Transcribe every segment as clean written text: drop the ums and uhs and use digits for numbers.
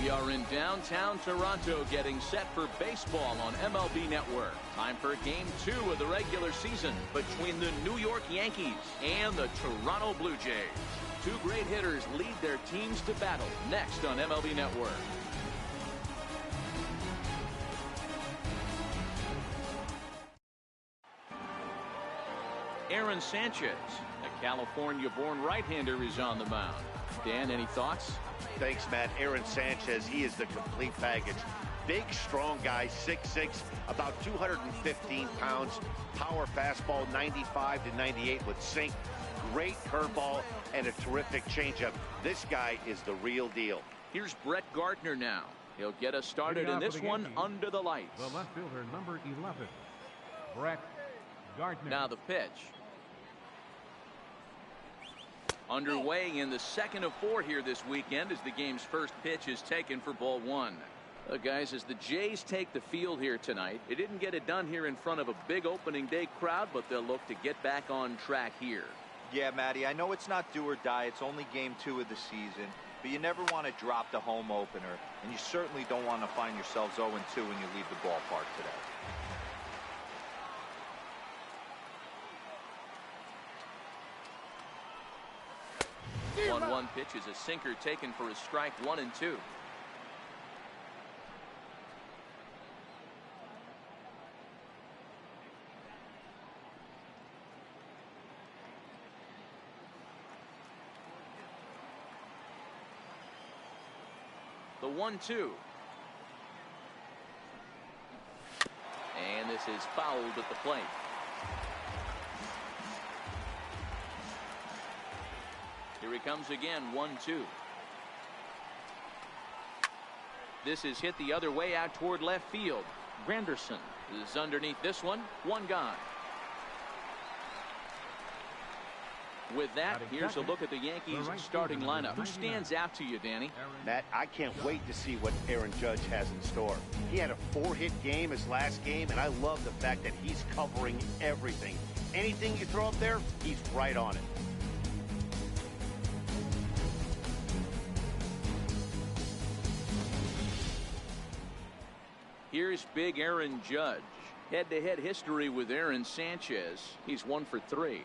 We are in downtown Toronto getting set for baseball on MLB Network. Time for Game 2 of the regular season between the New York Yankees and the Toronto Blue Jays. Two great hitters lead their teams to battle next on MLB Network. Aaron Sanchez, a California-born right-hander, is on the mound. Dan, any thoughts? Thanks, Matt. Aaron Sanchez, he is the complete package. Big, strong guy, 6'6", about 215 pounds. Power fastball, 95 to 98 with sink. Great curveball and a terrific changeup. This guy is the real deal. Here's Brett Gardner now. He'll get us started in this one under the lights. The left fielder, number 11, Brett Gardner. Now the pitch. Underway in the second of 4 here this weekend as the game's first pitch is taken for ball 1. Guys, as the Jays take the field here tonight, they didn't get it done here in front of a big opening day crowd, but they'll look to get back on track here. Yeah, Matty, I know it's not do or die. It's only game 2 of the season, but you never want to drop the home opener, and you certainly don't want to find yourselves 0-2 when you leave the ballpark today. 1-1 pitch is a sinker taken for a strike. 1-2. The 1-2. And this is fouled at the plate. Here he comes again, 1-2. This is hit the other way out toward left field. Granderson is underneath this one. One gone. With that, here's a look at the Yankees starting lineup. Who stands out to you, Danny? Matt, I can't wait to see what Aaron Judge has in store. He had a 4-hit game his last game, and I love the fact that he's covering everything. Anything you throw up there, he's right on it. Here's big Aaron Judge. Head-to-head history with Aaron Sanchez. He's 1 for 3.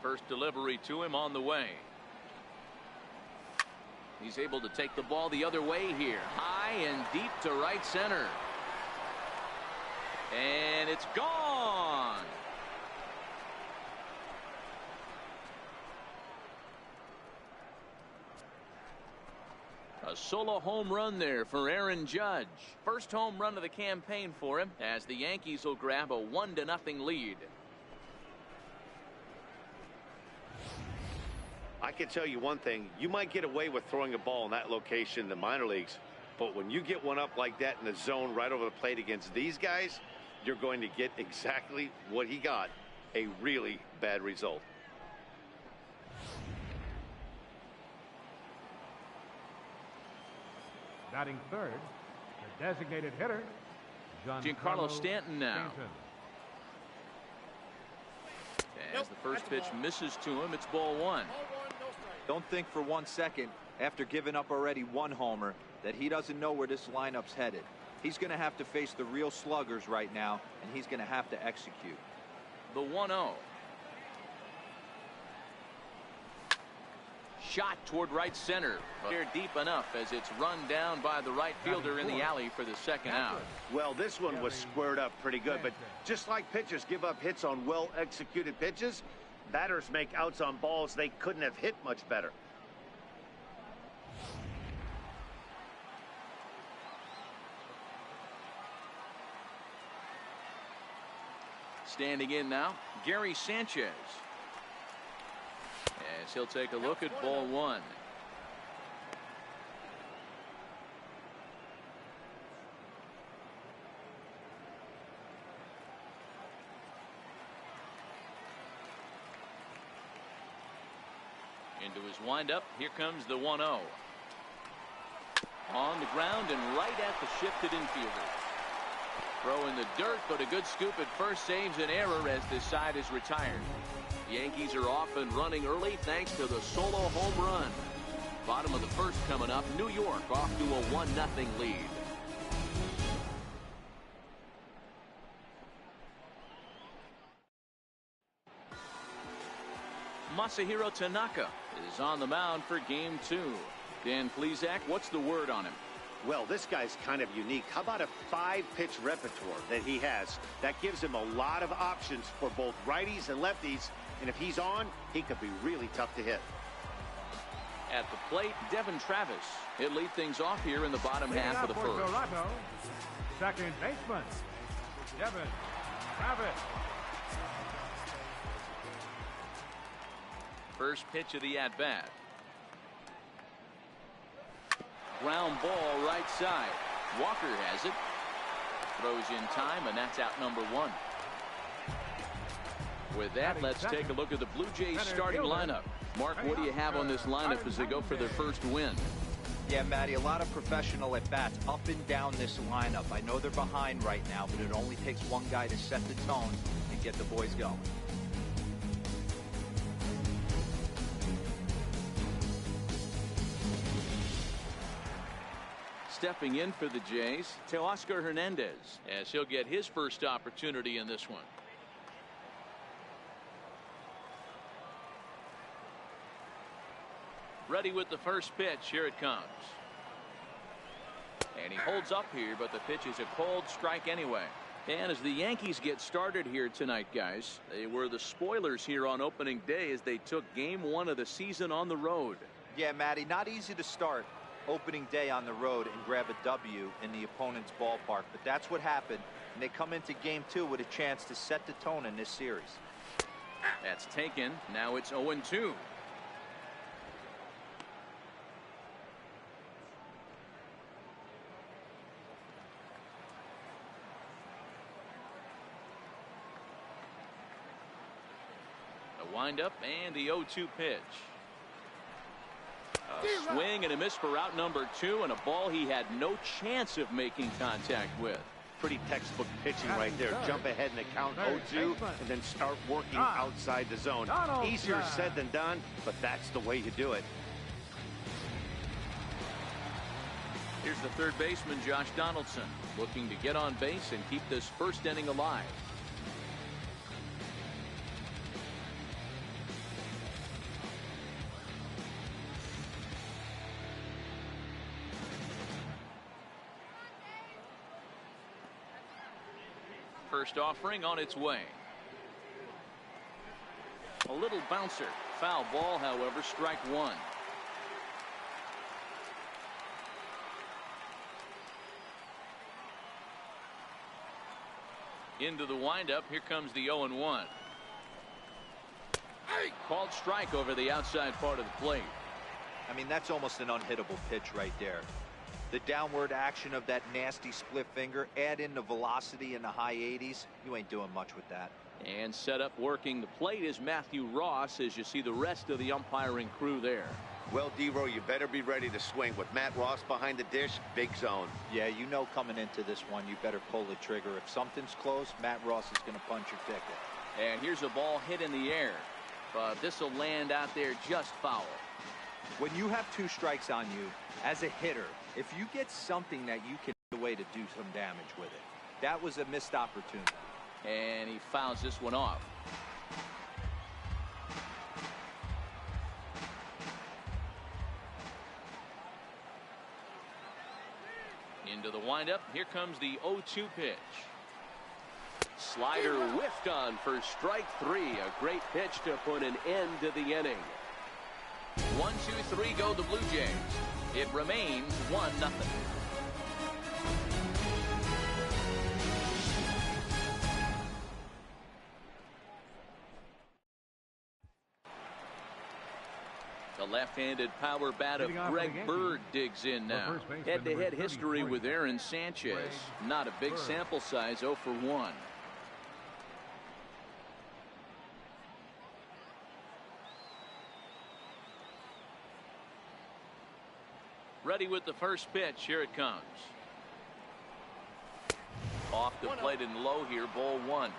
First delivery to him on the way. He's able to take the ball the other way here. High and deep to right center. And it's gone. A solo home run there for Aaron Judge. First home run of the campaign for him as the Yankees will grab a 1-0 lead. I can tell you one thing. You might get away with throwing a ball in that location in the minor leagues, but when you get one up like that in the zone right over the plate against these guys, you're going to get exactly what he got, a really bad result. Batting third, the designated hitter, Giancarlo Stanton now. As the first pitch misses to him, it's ball 1. Don't think for 1 second, after giving up already 1 homer, that he doesn't know where this lineup's headed. He's going to have to face the real sluggers right now, and he's going to have to execute. The 1-0. Shot toward right center. They're deep enough as it's run down by the right fielder in the alley for the second out. Well, this one was squared up pretty good, but just like pitchers give up hits on well-executed pitches, batters make outs on balls they couldn't have hit much better. Standing in now, Gary Sanchez. As he'll take a look at ball 1. Into his windup, here comes the 1-0. On the ground and right at the shifted infielder. Throw in the dirt, but a good scoop at first saves an error as this side is retired. The Yankees are off and running early thanks to the solo home run. Bottom of the first coming up. New York off to a 1-0 lead. Masahiro Tanaka is on the mound for game 2. Dan Plesac, what's the word on him? Well, this guy's kind of unique. How about a 5-pitch repertoire that he has? That gives him a lot of options for both righties and lefties. And if he's on, he could be really tough to hit. At the plate, Devin Travis. He'll lead things off here in the bottom half of the first. Toronto, second baseman, Devin Travis. First pitch of the at-bat. Ground ball right side. Walker has it. Throws in time, and that's out number 1. With that, let's take a look at the Blue Jays starting lineup. Mark, what do you have on this lineup as they go for their first win? Yeah, Matty, a lot of professional at-bats up and down this lineup. I know they're behind right now, but it only takes one guy to set the tone and get the boys going. Stepping in for the Jays, Teoscar Hernandez, as he'll get his first opportunity in this one. Ready with the first pitch. Here it comes. And he holds up here, but the pitch is a cold strike anyway. And as the Yankees get started here tonight, guys, they were the spoilers here on opening day as they took game 1 of the season on the road. Yeah, Matty, not easy to start opening day on the road and grab a W in the opponent's ballpark, but that's what happened, and they come into game 2 with a chance to set the tone in this series. That's taken. Now it's 0-2. The windup and the 0-2 pitch. A swing and a miss for out number 2, and a ball he had no chance of making contact with. Pretty textbook pitching right there. Jump ahead in the count 0-2 and then start working outside the zone. Easier said than done, but that's the way you do it. Here's the third baseman, Josh Donaldson, looking to get on base and keep this first inning alive. First offering on its way. A little bouncer. Foul ball, however, strike 1. Into the windup. Here comes the 0-1. Called strike over the outside part of the plate. I mean, that's almost an unhittable pitch right there. The downward action of that nasty split finger, add in the velocity in the high 80s, you ain't doing much with that. And set up working the plate is Matthew Ross, as you see the rest of the umpiring crew there. Well, D-Row, you better be ready to swing. With Matt Ross behind the dish, big zone. Yeah, you know coming into this one, you better pull the trigger. If something's close, Matt Ross is going to punch your ticket. And here's a ball hit in the air, but this will land out there just foul. When you have 2 strikes on you, as a hitter, if you get something that you can get away to do some damage with it, that was a missed opportunity. And he fouls this one off. Into the windup. Here comes the 0-2 pitch. Slider whiffed on for strike 3. A great pitch to put an end to the inning. 1-2-3 go the Blue Jays. It remains 1-0. The left-handed power bat of Greg Bird digs in now. Head-to-head history with Aaron Sanchez. Not a big sample size, 0 for 1. Ready with the first pitch. Here it comes. Off the plate and low here. Ball one.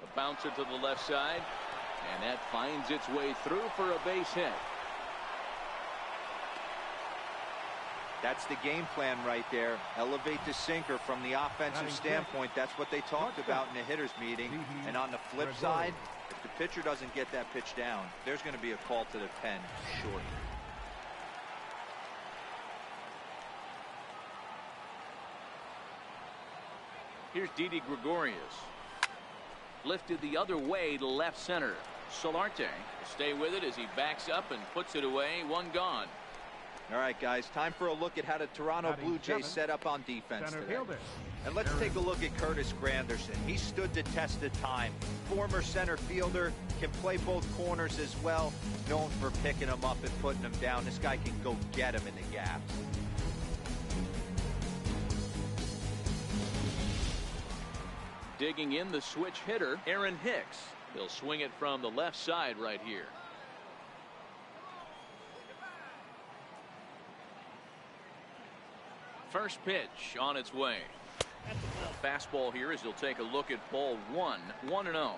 A bouncer to the left side. And that finds its way through for a base hit. That's the game plan right there. Elevate the sinker from the offensive standpoint. That's what they talked about in the hitters meeting. And on the flip side, if the pitcher doesn't get that pitch down, there's going to be a call to the pen short. Here's Didi Gregorius. Lifted the other way to left center. Solarte will stay with it as he backs up and puts it away. One gone. All right, guys, time for a look at how the Toronto Blue Jays set up on defense today. And let's take a look at Curtis Granderson. He stood the test of time. Former center fielder, can play both corners as well. Known for picking them up and putting them down. This guy can go get him in the gaps. Digging in the switch hitter, Aaron Hicks. He'll swing it from the left side right here. First pitch on its way. Fastball here as he'll take a look at ball one. 1-0.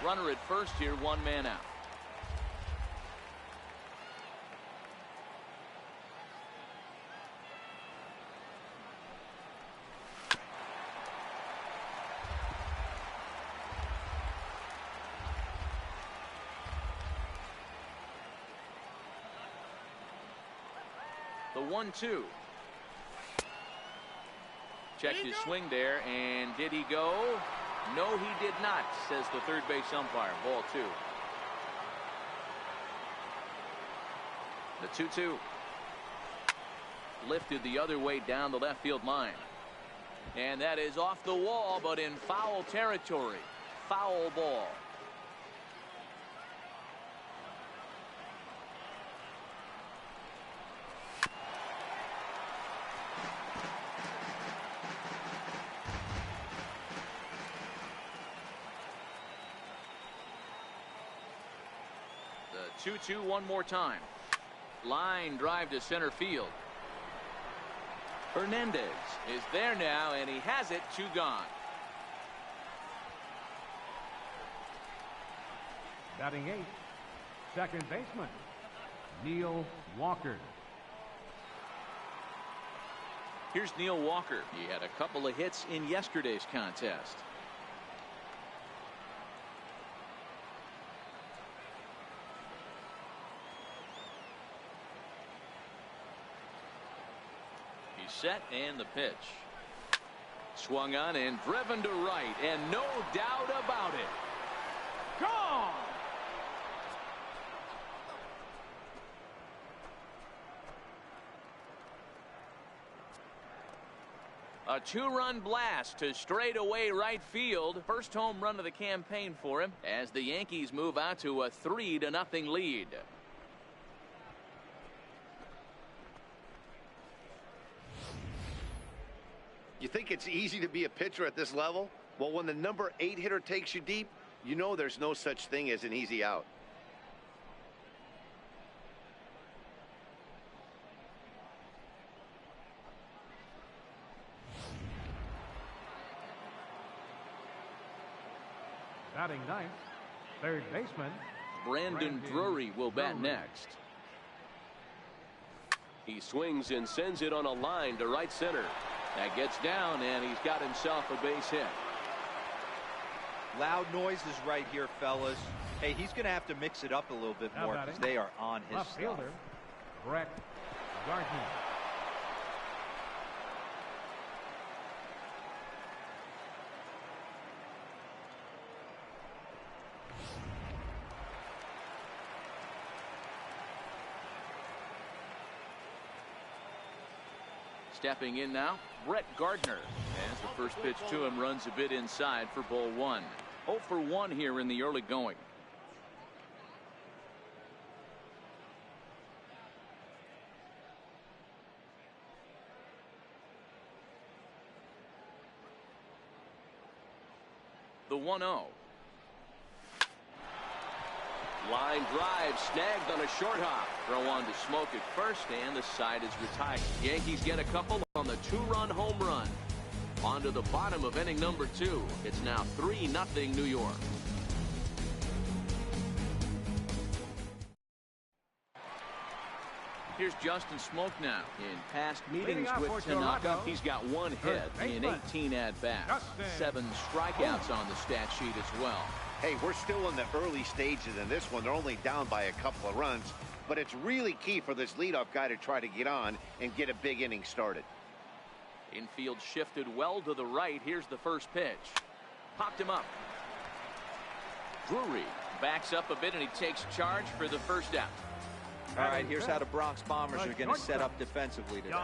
Runner at first here, one man out. The 1-2. Checked his swing there, and did he go? No, he did not, says the third base umpire. Ball two. The 2-2. Lifted the other way down the left field line. And that is off the wall, but in foul territory. Foul ball. The 2-2 one more time. Line drive to center field. Hernandez is there now, and he has it. Two gone. Batting eighth, second baseman, Neil Walker. Here's Neil Walker. He had a couple of hits in yesterday's contest. He's set, and the pitch. Swung on and driven to right, and no doubt about it. Gone! A two-run blast to straightaway right field. First home run of the campaign for him as the Yankees move out to a 3-0 lead. You think it's easy to be a pitcher at this level? Well, when the number 8 hitter takes you deep, you know there's no such thing as an easy out. Batting ninth, third baseman, Brandon Drury will bat next. He swings and sends it on a line to right center. That gets down, and he's got himself a base hit. Loud noises right here, fellas. Hey, he's going to have to mix it up a little bit more because they are on his left stuff. fielder, Brett Gardner. Stepping in now, Brett Gardner. As the first pitch to him runs a bit inside for ball one. 0 for 1 here in the early going. The 1-0. Line drive snagged on a short hop. Throw on to Smoke at first, and the side is retired. Yankees get a couple on the 2-run home run. On to the bottom of inning number 2. It's now 3-0 New York. Here's Justin Smoke now. In past meetings with Tanaka, he's got 1 hit in 18 at-bats. 7 strikeouts on the stat sheet as well. Hey, we're still in the early stages in this one. They're only down by a couple of runs, but it's really key for this leadoff guy to try to get on and get a big inning started. Infield shifted well to the right. Here's the first pitch. Popped him up. Drury backs up a bit, and he takes charge for the first out. All right, here's how the Bronx Bombers are going to set up defensively today.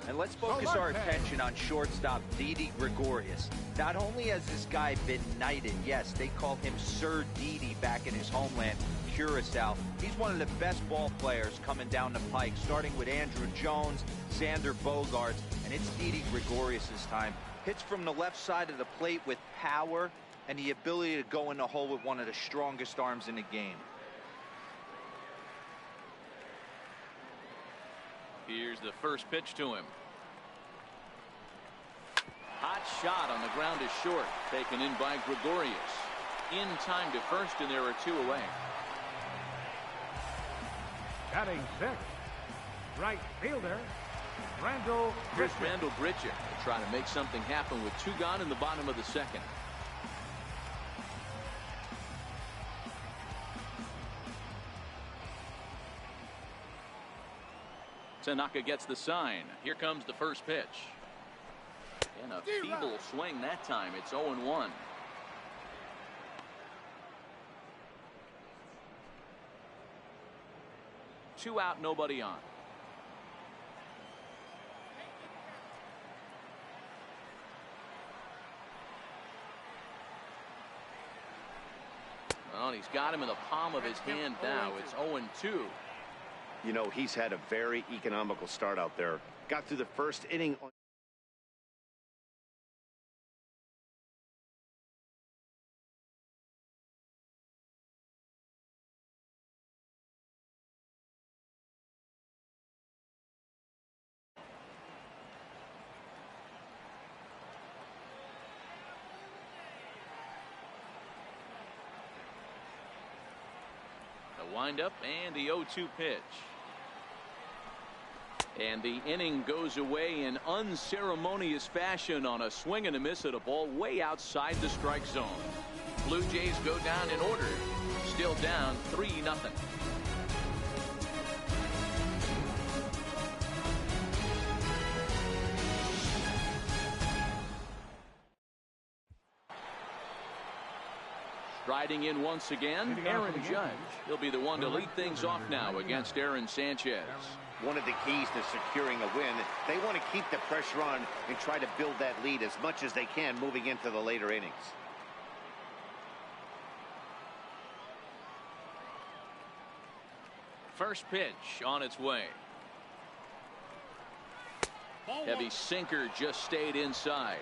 And let's focus our attention on shortstop Didi Gregorius. Not only has this guy been knighted, yes, they call him Sir Didi back in his homeland, Curacao. He's one of the best ball players coming down the pike, starting with Andrew Jones, Xander Bogaerts, and it's Didi Gregorius this time. Hits from the left side of the plate with power and the ability to go in the hole with one of the strongest arms in the game. Here's the first pitch to him. Hot shot on the ground is short. Taken in by Gregorius. In time to first, and there are 2 away. Batting 6, right fielder, Randall Here's Grichuk. Randall Grichuk trying to make something happen with 2 gone in the bottom of the second. Tanaka gets the sign. Here comes the first pitch. And a feeble swing that time. It's 0-1. Two out, nobody on. Well, he's got him in the palm of his hand now. It's 0-2. You know, he's had a very economical start out there. Got through the first inning. The windup and the 0-2 pitch. And the inning goes away in unceremonious fashion on a swing and a miss at a ball way outside the strike zone. Blue Jays go down in order. Still down 3-0. Striding in once again, Aaron Judge. He'll be the one to lead things off now against Aaron Sanchez. One of the keys to securing a win, they want to keep the pressure on and try to build that lead as much as they can moving into the later innings. First pitch on its way. Heavy sinker just stayed inside.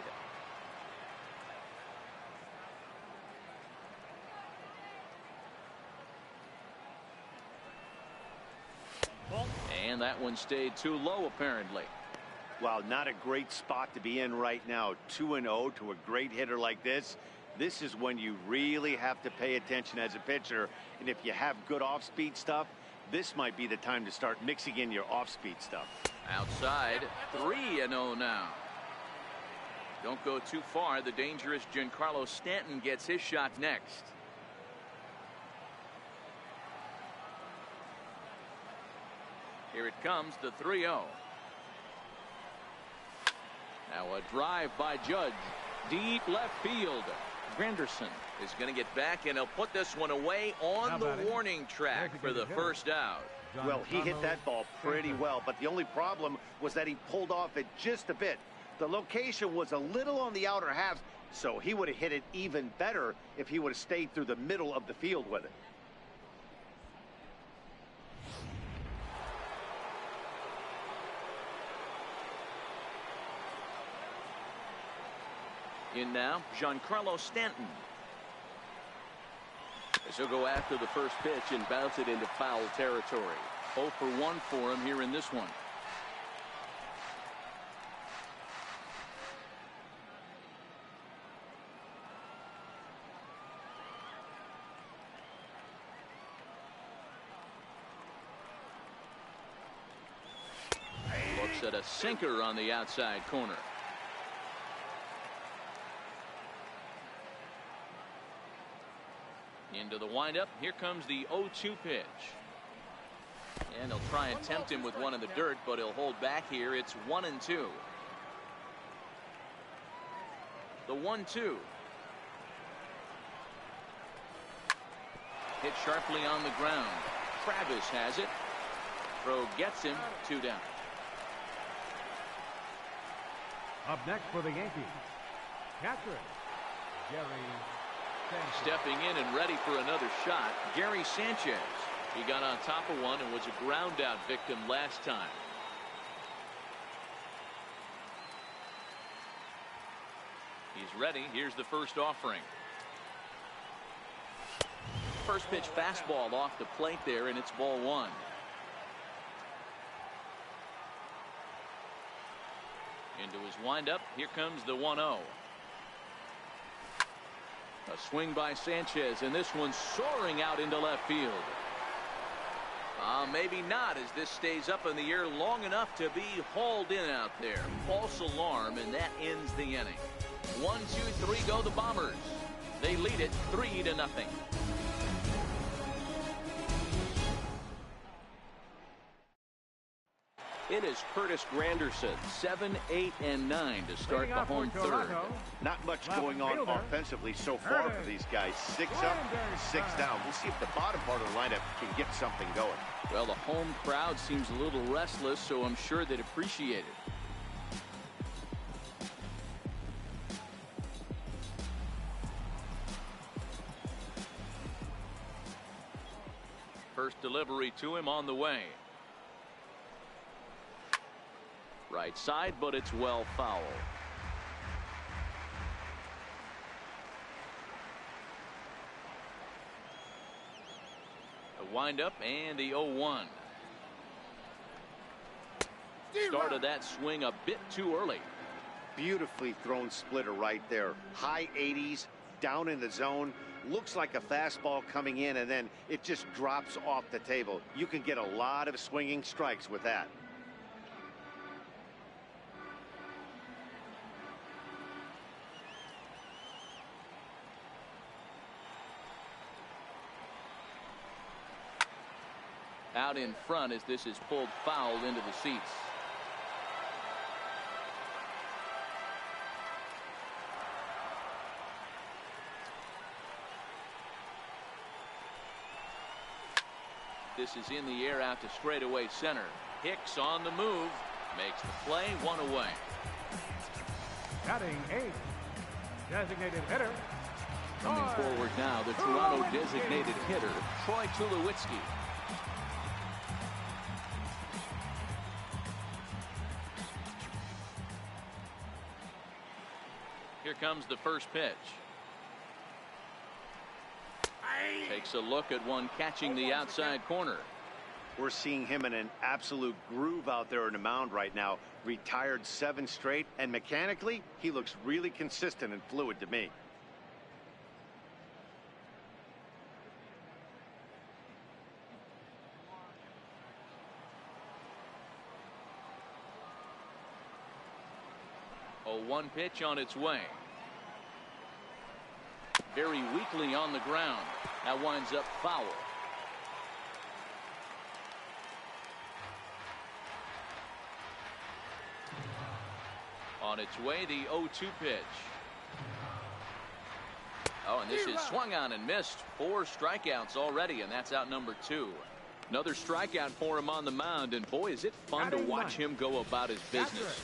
And that one stayed too low, apparently. Well, not a great spot to be in right now. 2-0 to a great hitter like this. This is when you really have to pay attention as a pitcher. And if you have good off-speed stuff, this might be the time to start mixing in your off-speed stuff. Outside, 3-0 now. Don't go too far. The dangerous Giancarlo Stanton gets his shot next. Here it comes, the 3-0. Now a drive by Judge. Deep left field. Granderson is going to get back, and he'll put this one away on the warning track for the first out. Well, he hit that ball pretty well, but the only problem was that he pulled off it just a bit. The location was a little on the outer half, so he would have hit it even better if he would have stayed through the middle of the field with it. In now, Giancarlo Stanton. As he'll go after the first pitch and bounce it into foul territory. 0 for 1 for him here in this one. Looks at a sinker on the outside corner. Into the windup. Here comes the 0-2 pitch. And he'll try and tempt him with one in the dirt, but he'll hold back here. It's 1-2. The 1-2. Hit sharply on the ground. Travis has it. Throw gets him. 2 down. Up next for the Yankees, catcher, Gary Sanchez. Stepping in and ready for another shot, Gary Sanchez. He got on top of one and was a ground out victim last time. He's ready. Here's the first offering. First pitch fastball off the plate there, and it's ball 1. Into his windup. Here comes the 1-0. A swing by Sanchez, and this one's soaring out into left field. Maybe not, as this stays up in the air long enough to be hauled in out there. False alarm, and that ends the inning. 1, 2, 3 go the Bombers. They lead it 3-0. It is Curtis Granderson, 7, 8, and 9 to start the home third. Not much going on offensively so far for these guys. 6 up, 6 down. We'll see if the bottom part of the lineup can get something going. Well, the home crowd seems a little restless, so I'm sure they'd appreciate it. First delivery to him on the way. Right side, but it's well foul. The windup and the 0-1. Started that swing a bit too early. Beautifully thrown splitter right there. High 80s, down in the zone. Looks like a fastball coming in, and then it just drops off the table. You can get a lot of swinging strikes with that. Out in front as this is pulled foul into the seats. This is in the air out to straightaway center. Hicks on the move. Makes the play, 1 away. Batting 8, designated hitter. Coming forward now, the Toronto designated hitter, Troy Tulowitzki. Here comes the first pitch. Takes a look at one catching the outside corner. We're seeing him in an absolute groove out there in the mound right now. Retired 7 straight, and mechanically, he looks really consistent and fluid to me. A 1 pitch on its way. Very weakly on the ground. That winds up foul. On its way, the 0-2 pitch. Oh, and this is swung on and missed. 4 strikeouts already, and that's out number 2. Another strikeout for him on the mound, and boy, is it fun to watch him go about his business.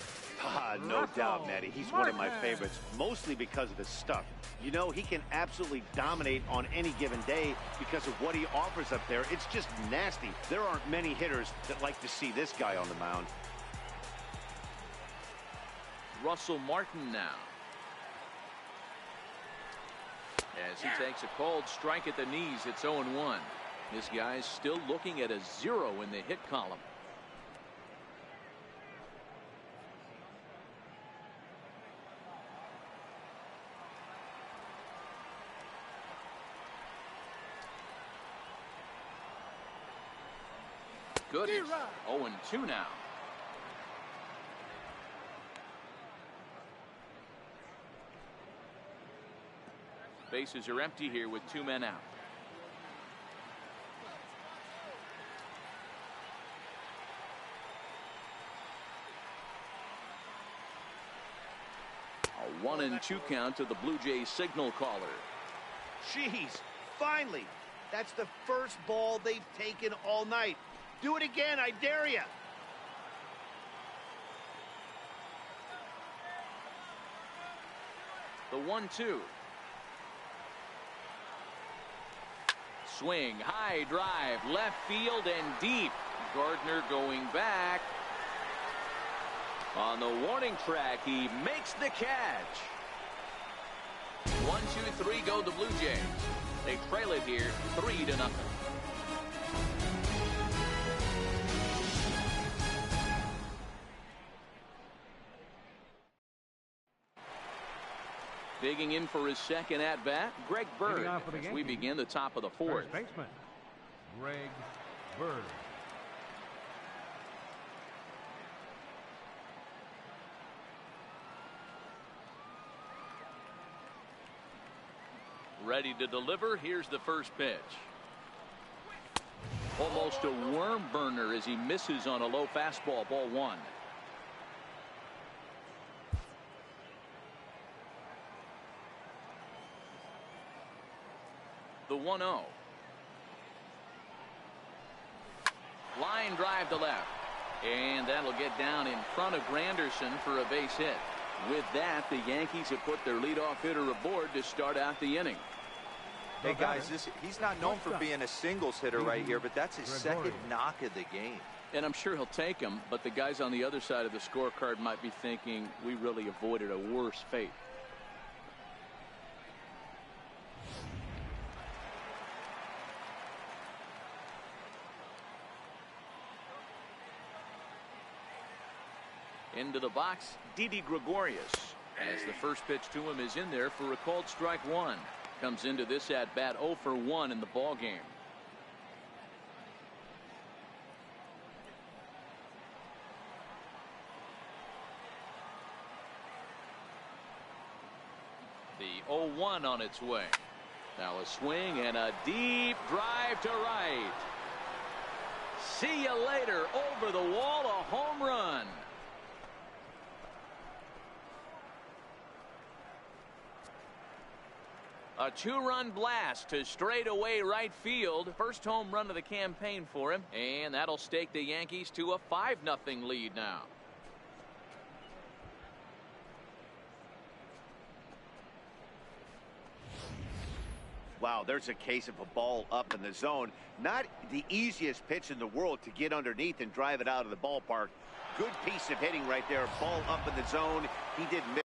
No doubt, Matty. He's one of my favorites, mostly because of his stuff. You know, he can absolutely dominate on any given day because of what he offers up there. It's just nasty. There aren't many hitters that like to see this guy on the mound. Russell Martin now. As he takes a cold strike at the knees, it's 0-1. This guy's still looking at a 0 in the hit column. Goodness. 0-2 now. Bases are empty here with 2 men out. A 1-2 count to the Blue Jays signal caller. Jeez, finally. That's the first ball they've taken all night. Do it again, I dare you. The 1-2. Swing, high drive, left field and deep. Gardner going back. On the warning track, he makes the catch. 1-2-3 go the Blue Jays. They trail it here 3-0. Digging in for his second at-bat, Greg Bird, as we begin the top of the 4th. First baseman, Greg Bird. Ready to deliver. Here's the first pitch. Almost a worm burner as he misses on a low fastball. Ball 1. The 1-0. Line drive to left. And that'll get down in front of Granderson for a base hit. With that, the Yankees have put their leadoff hitter aboard to start out the inning. Hey guys, he's not known for being a singles hitter right here, but that's his second knock of the game. And I'm sure he'll take him, but the guys on the other side of the scorecard might be thinking we really avoided a worse fate. Into the box, Didi Gregorius, as the first pitch to him is in there for a called strike 1. Comes into this at bat 0 for 1 in the ball game. The 0-1 on its way. Now a swing and a deep drive to right. See you later. Over the wall, a home run. A 2-run blast to straightaway right field. First home run of the campaign for him. And that'll stake the Yankees to a 5-0 lead now. Wow, there's a case of a ball up in the zone. Not the easiest pitch in the world to get underneath and drive it out of the ballpark. Good piece of hitting right there. Ball up in the zone. He didn't miss.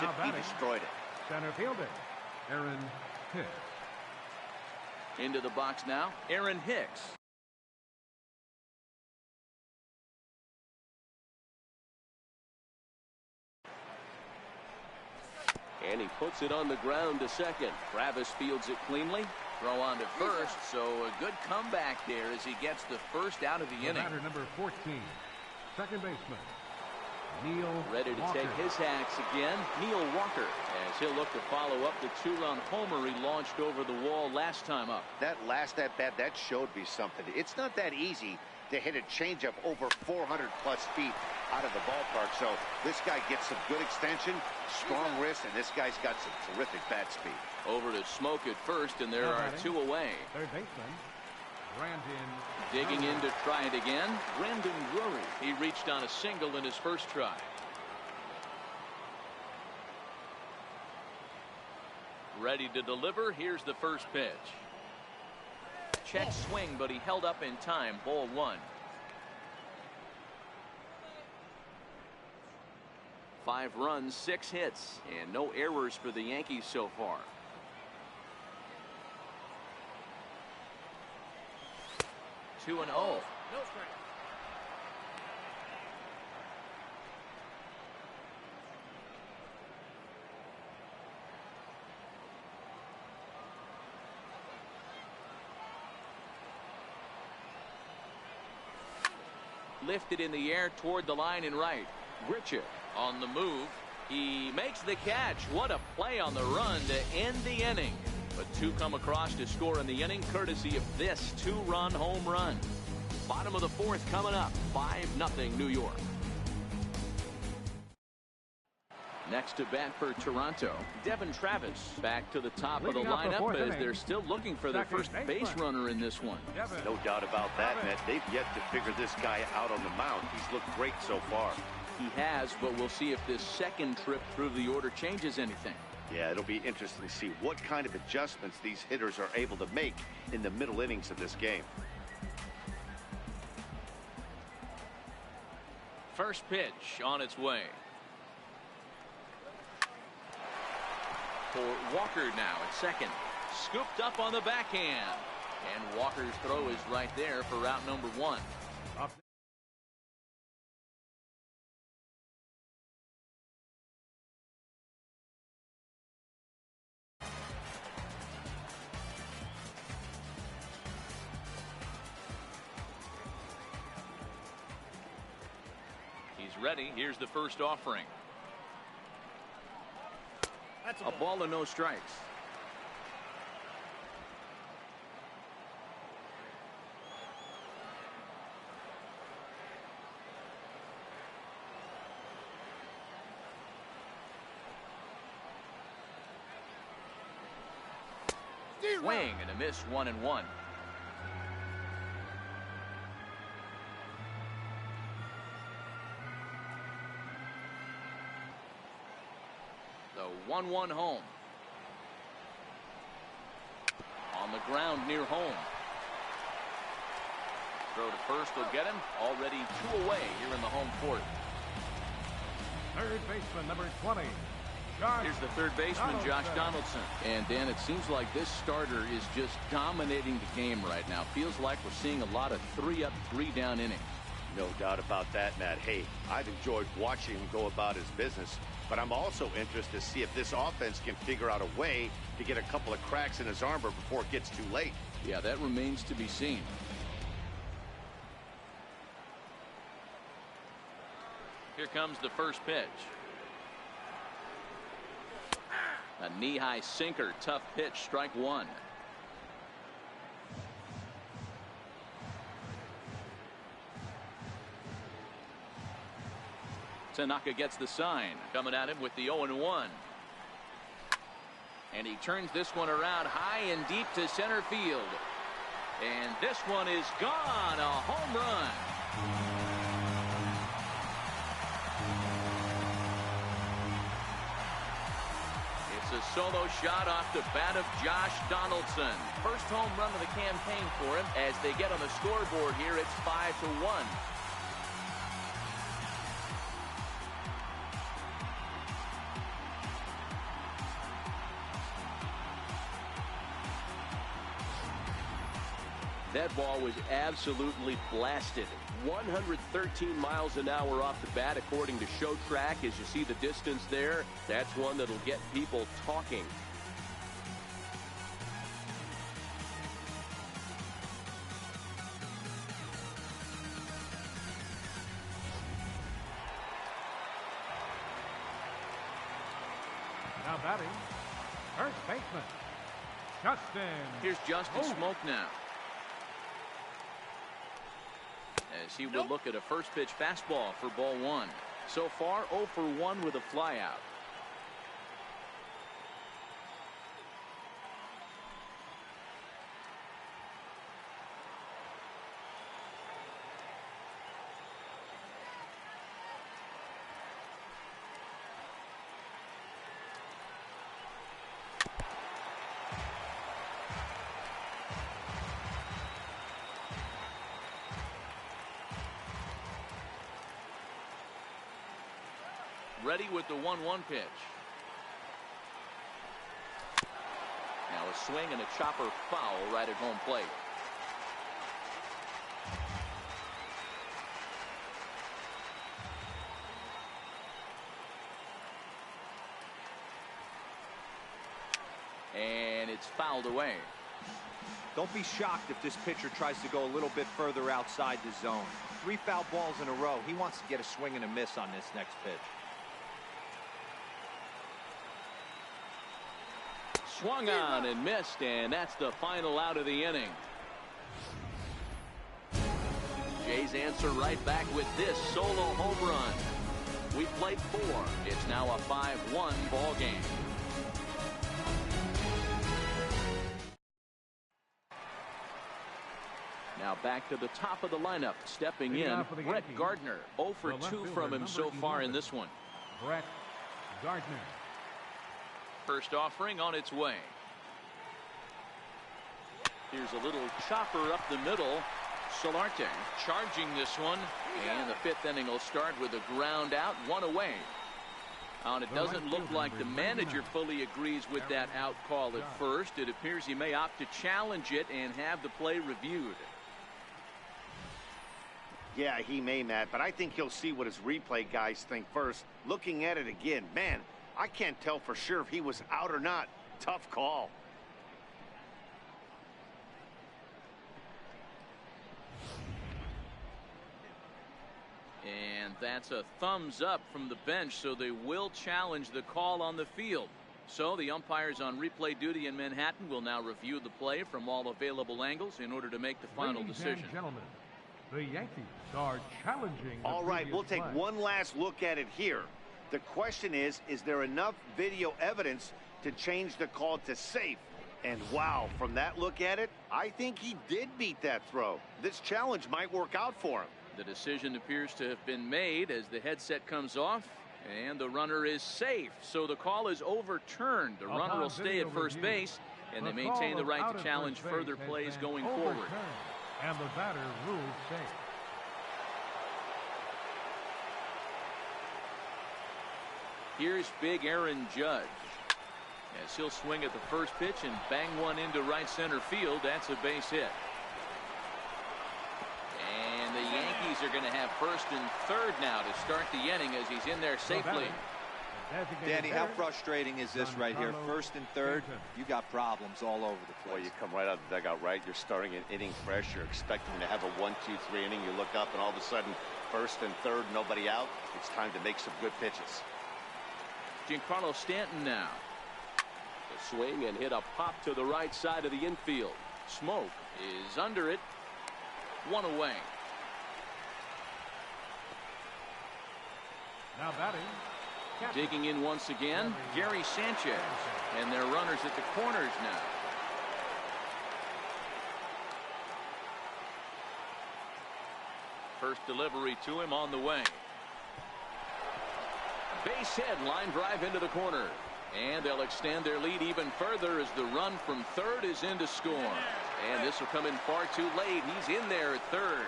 it, he destroyed it. Center fielder, Aaron Hicks. Into the box now, Aaron Hicks. And he puts it on the ground to second. Travis fields it cleanly. Throw on to first, so a good comeback there as he gets the first out of the inning. Batter number 14, second baseman, Neil Ready to Walker. take his hacks again, Neil Walker, as he'll look to follow up the two-run homer he launched over the wall last time up. That last at-bat, that showed me something. It's not that easy to hit a changeup over 400-plus feet out of the ballpark. So this guy gets some good extension, strong wrist, and this guy's got some terrific bat speed. Over to Smoke at first, and there are two away. Third baseman, Brandon. Digging in to try it again, Brandon Drury. He reached on a single in his first try. Ready to deliver. Here's the first pitch. Check swing, but he held up in time. Ball one. 5 runs, 6 hits, and no errors for the Yankees so far. Two and 0. Lifted in the air toward the line and right. Grichuk on the move. He makes the catch. What a play on the run to end the inning. But 2 come across to score in the inning courtesy of this 2-run home run. Bottom of the 4th coming up. 5-0 New York. Next to bat for Toronto, Devin Travis back to the top of the lineup as they're still looking for their first base runner in this one. No doubt about that, Matt. They've yet to figure this guy out on the mound. He's looked great so far. He has, but we'll see if this second trip through the order changes anything. Yeah, it'll be interesting to see what kind of adjustments these hitters are able to make in the middle innings of this game. First pitch on its way. For Walker now at second. Scooped up on the backhand. And Walker's throw is right there for route number 1. He's ready. Here's the first offering. A ball and no strikes. Swing and a miss, 1-1. The 1-1 home. On the ground near home. Throw to first will get him. Already 2 away here in the home court. Third baseman number 20. Here's the third baseman, Josh Donaldson. And Dan, it seems like this starter is just dominating the game right now. Feels like we're seeing a lot of 3-up, 3-down innings. No doubt about that, Matt. Hey, I've enjoyed watching him go about his business, but I'm also interested to see if this offense can figure out a way to get a couple of cracks in his armor before it gets too late. Yeah, that remains to be seen. Here comes the first pitch. A knee-high sinker, tough pitch, strike 1. Tanaka gets the sign. Coming at him with the 0-1. And he turns this one around high and deep to center field. And this one is gone. A home run. It's a solo shot off the bat of Josh Donaldson. First home run of the campaign for him. As they get on the scoreboard here, it's 5-1. That ball was absolutely blasted. 113 miles an hour off the bat, according to Show Track. As you see the distance there, that's one that'll get people talking. Now batting, first baseman, Justin. Here's Justin Smoke now, as he will look at a first pitch fastball for ball one. So far 0 for 1 with a flyout. Ready with the 1-1 pitch. Now a swing and a chopper foul right at home plate. And it's fouled away. Don't be shocked if this pitcher tries to go a little bit further outside the zone. 3 foul balls in a row. He wants to get a swing and a miss on this next pitch. Swung on and missed, and that's the final out of the inning. Jays answer right back with this solo home run. We played 4. It's now a 5-1 ball game. Now back to the top of the lineup. Stepping in, Brett Gardner. 0 for 2 from him so far in this one. Brett Gardner. First offering on its way. Here's a little chopper up the middle. Solarte charging this one. And the 5th inning will start with a ground out, 1 away. And it doesn't look like the manager fully agrees with that out call at first. It appears he may opt to challenge it and have the play reviewed. Yeah, he may, Matt, but I think he'll see what his replay guys think first. Looking at it again, man, I can't tell for sure if he was out or not. Tough call. And that's a thumbs up from the bench, so they will challenge the call on the field. So the umpires on replay duty in Manhattan will now review the play from all available angles in order to make the final decision. Gentlemen, the Yankees are challenging. All right, we'll take one last look at it here. The question is there enough video evidence to change the call to safe? And wow, from that look at it, I think he did beat that throw. This challenge might work out for him. The decision appears to have been made as the headset comes off, and the runner is safe. So the call is overturned. The runner will stay at first base, and they maintain the right to challenge further plays going forward. And the batter rules safe. Here's big Aaron Judge, as he'll swing at the first pitch and bang one into right center field. That's a base hit. And the Yankees are going to have first and third now to start the inning as he's in there safely. Danny, how frustrating is this right here? First and third, you got problems all over the place. Well, you come right out of the dugout, right? You're starting an inning fresh. You're expecting to have a 1-2-3 inning. You look up, and all of a sudden, first and third, nobody out. It's time to make some good pitches. Giancarlo Stanton now. The swing and hit a pop to the right side of the infield. Smoke is under it. 1 away. Now batting. Digging in once again, Gary Sanchez. And they're runners at the corners now. First delivery to him on the way. Base hit, line drive into the corner. And they'll extend their lead even further as the run from third is in to score. And this will come in far too late. He's in there at third.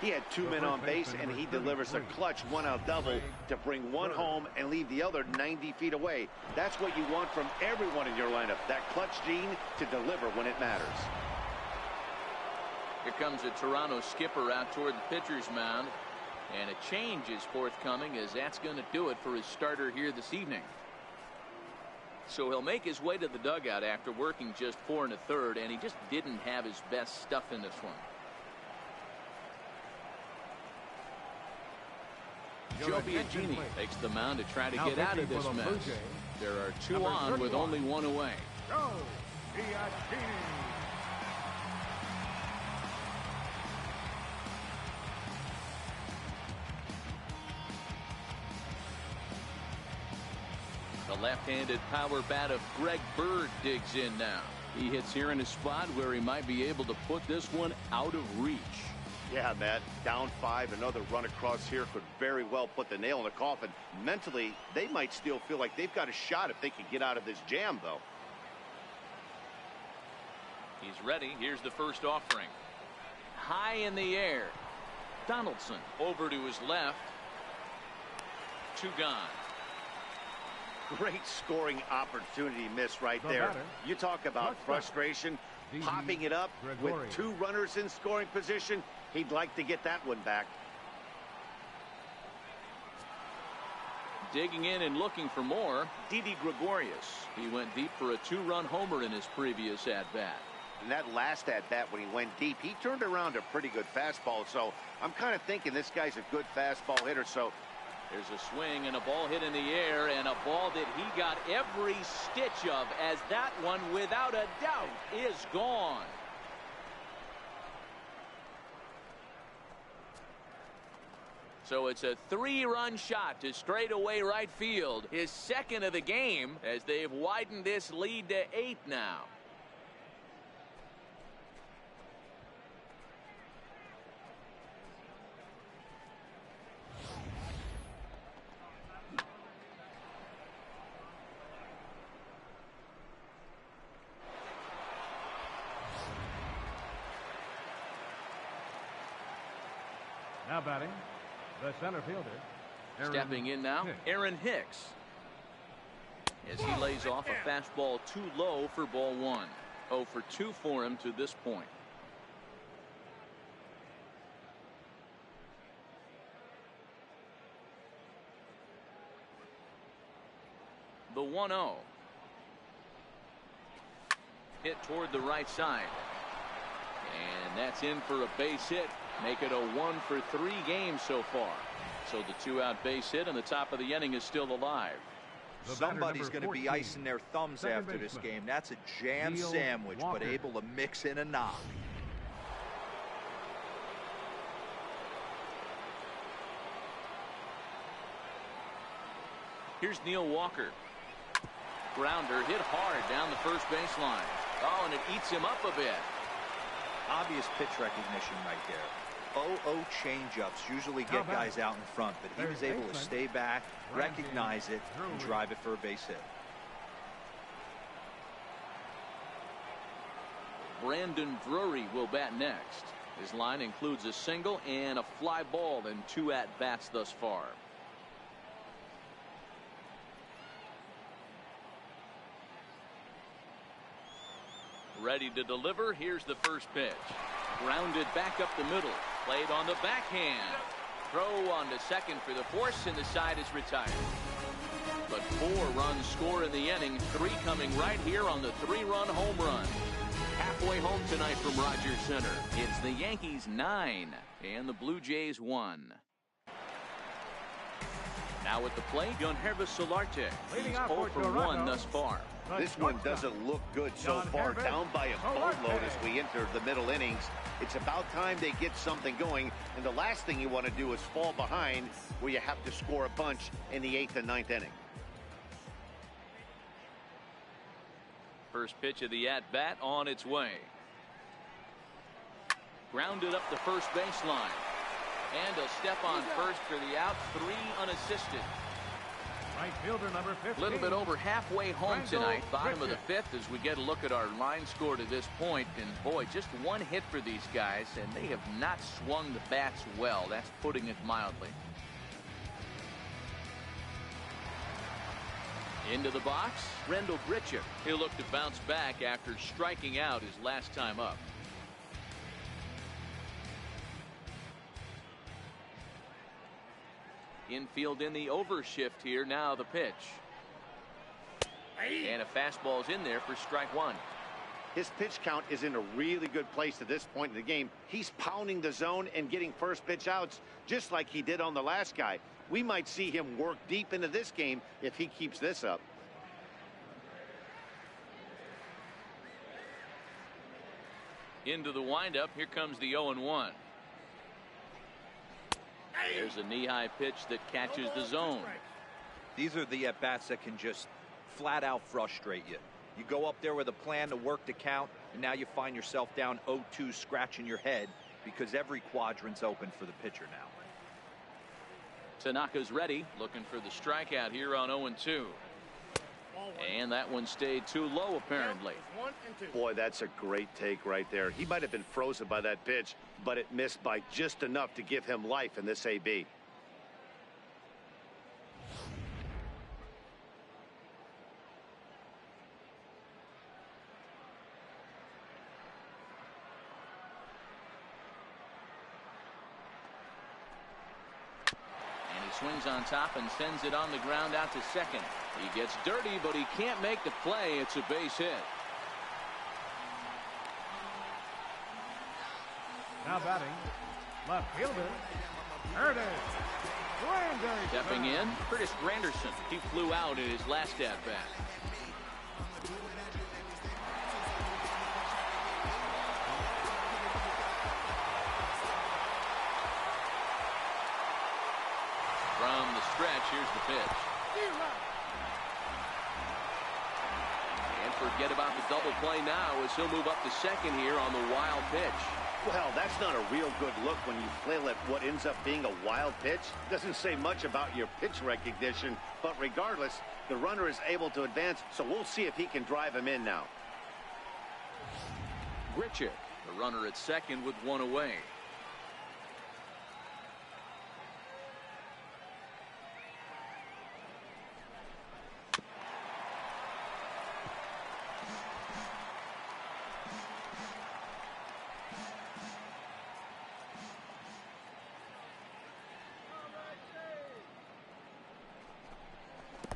He had 2 men on base, and he delivers a clutch one-out double to bring one home and leave the other 90 feet away. That's what you want from everyone in your lineup, that clutch gene to deliver when it matters. Here comes a Toronto skipper out toward the pitcher's mound. And a change is forthcoming, as that's going to do it for his starter here this evening. So he'll make his way to the dugout after working just 4 1/3, and he just didn't have his best stuff in this one. Joe Biagini takes the mound to try to get out of this mess. There are 2 on with only 1 away. Joe Biagini. The left-handed power bat of Greg Bird digs in now. He hits here in a spot where he might be able to put this one out of reach. Yeah, Matt, down 5, another run across here could very well put the nail in the coffin. Mentally, they might still feel like they've got a shot if they can get out of this jam, though. He's ready. Here's the first offering. High in the air. Donaldson over to his left. 2 gone. Great scoring opportunity miss right there. You talk about frustration, popping it up with 2 runners in scoring position. He'd like to get that one back. Digging in and looking for more, Didi Gregorius. He went deep for a 2-run homer in his previous at-bat. And that last at-bat when he went deep, he turned around a pretty good fastball. So I'm kind of thinking this guy's a good fastball hitter. So there's a swing and a ball hit in the air, and a ball that he got every stitch of, as that one, without a doubt, is gone. So it's a 3-run shot to straightaway right field, his second of the game, as they've widened this lead to 8 now. Now batting, the center fielder. Stepping in now, Aaron Hicks. As he lays off a fastball too low for ball 1. 0 for 2 for him to this point. The 1-0. Hit toward the right side. And that's in for a base hit. Make it a 1 for 3 games so far. So the 2-out base hit, and the top of the inning is still alive. Somebody's going to be icing their thumbs after this game. That's a jam sandwich, but able to mix in a knock. Here's Neil Walker. Grounder hit hard down the first baseline. Oh, and it eats him up a bit. Obvious pitch recognition right there. 0-0 changeups usually get guys out in front, but he was able to stay back, recognize it, and drive it for a base hit. Brandon Drury will bat next. His line includes a single and a fly ball in 2 at-bats thus far. Ready to deliver. Here's the first pitch. Grounded back up the middle. Played on the backhand. Throw on to second for the force, and the side is retired. But 4 runs score in the inning. 3 coming right here on the 3-run home run. Halfway home tonight from Rogers Center. It's the Yankees 9 and the Blue Jays 1. Now at the plate, Yangervis Solarte. He's 0 for 1 thus far. This one doesn't look good so far. Down by a boatload as we enter the middle innings. It's about time they get something going. And the last thing you want to do is fall behind where you have to score a bunch in the 8th and 9th inning. First pitch of the at-bat on its way. Grounded up the first baseline. And he'll step on first for the out. 3 unassisted. Right fielder number 15. A little bit over halfway home tonight. Bottom of the 5th as we get a look at our line score to this point. And boy, just 1 hit for these guys, and they have not swung the bats well. That's putting it mildly. Into the box, Rendell Grichuk. He'll look to bounce back after striking out his last time up. Infield in the overshift here. Now the pitch. And a fastball's in there for strike one. His pitch count is in a really good place at this point in the game. He's pounding the zone and getting first pitch outs just like he did on the last guy. We might see him work deep into this game if he keeps this up. Into the windup. Here comes the 0-1. There's a knee-high pitch that catches the zone. These are the at-bats that can just flat out frustrate you. You go up there with a plan to work the count, and now you find yourself down 0-2 scratching your head because every quadrant's open for the pitcher now. Tanaka's ready, looking for the strikeout here on 0-2. And that one stayed too low, apparently. Boy, that's a great take right there. He might have been frozen by that pitch, but it missed by just enough to give him life in this AB. Swings on top and sends it on the ground out to second. He gets dirty, but he can't make the play. It's a base hit. Now batting, left fielder, Curtis Granderson. Stepping in, Curtis Granderson. He flew out in his last at-bat. From the stretch, here's the pitch. And forget about the double play now as he'll move up to second here on the wild pitch. Well, that's not a real good look when you flail at what ends up being a wild pitch. Doesn't say much about your pitch recognition, but regardless, the runner is able to advance, so we'll see if he can drive him in now. Grichuk, the runner at second with one away.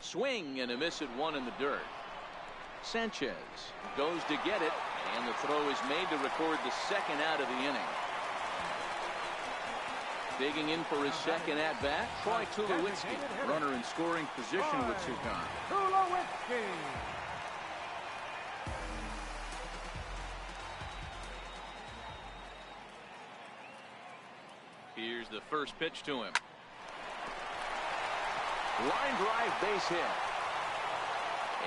Swing and a miss at one in the dirt. Sanchez goes to get it, and the throw is made to record the second out of the inning. Digging in for his second at bat, Troy Tulowitzki, runner in scoring position with two gone. Tulowitzki. Here's the first pitch to him. Line drive, base hit.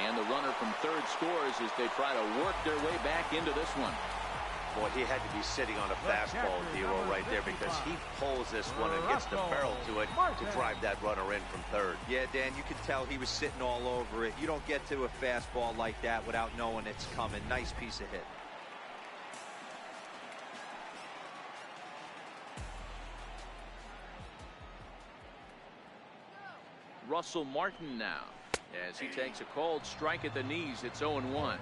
And the runner from third scores as they try to work their way back into this one. Boy, he had to be sitting on a fastball, D'Lo, right there, because he pulls this one and gets the barrel to it to drive that runner in from third. Yeah, Dan, you could tell he was sitting all over it. You don't get to a fastball like that without knowing it's coming. Nice piece of hit. Russell Martin now as he takes a cold strike at the knees. It's 0-1.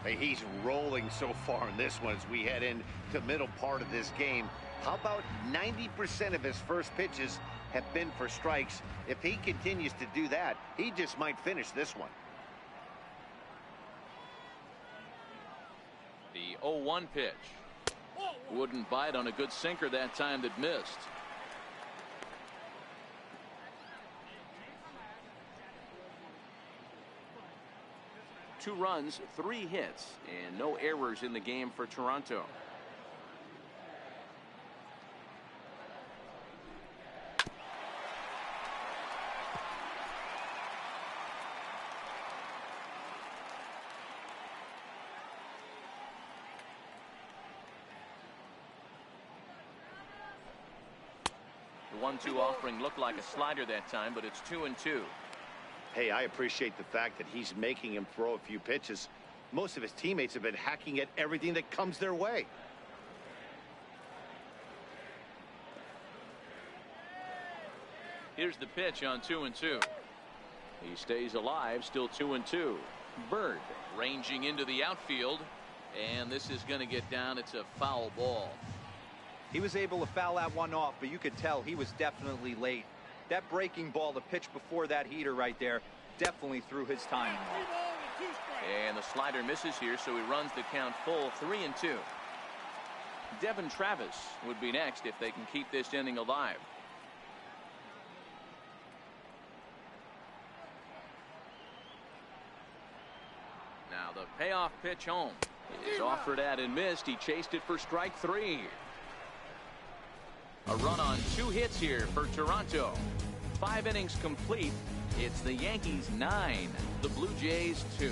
Hey, he's rolling so far in this one as we head into the middle part of this game. How about 90% of his first pitches have been for strikes? If he continues to do that, he just might finish this one. The 0-1 pitch. Wouldn't bite on a good sinker that time that missed. Two runs, 3 hits, and no errors in the game for Toronto. The 1-2 offering looked like a slider that time, but it's 2-2. Hey, I appreciate the fact that he's making him throw a few pitches. Most of his teammates have been hacking at everything that comes their way. Here's the pitch on 2-2. He stays alive, still 2-2. Bird ranging into the outfield, and this is going to get down. It's a foul ball. He was able to foul that one off, but you could tell he was definitely late. That breaking ball, the pitch before that heater right there, definitely threw his timing off. And the slider misses here, so he runs the count full 3-2. Devin Travis would be next if they can keep this inning alive. Now the payoff pitch home is offered at and missed. He chased it for strike 3. A run on 2 hits here for Toronto. 5 innings complete. It's the Yankees 9, the Blue Jays 2.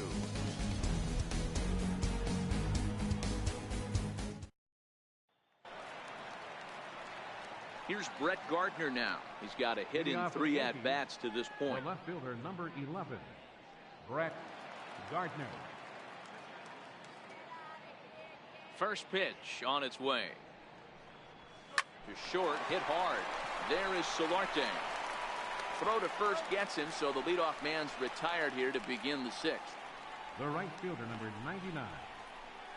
Here's Brett Gardner now. He's got a hit in 3 at-bats to this point. The left fielder, number 11, Brett Gardner. First pitch on its way. To short, hit hard. There is Solarte. Throw to first gets him, so the leadoff man's retired here to begin the 6th. The right fielder, number 99,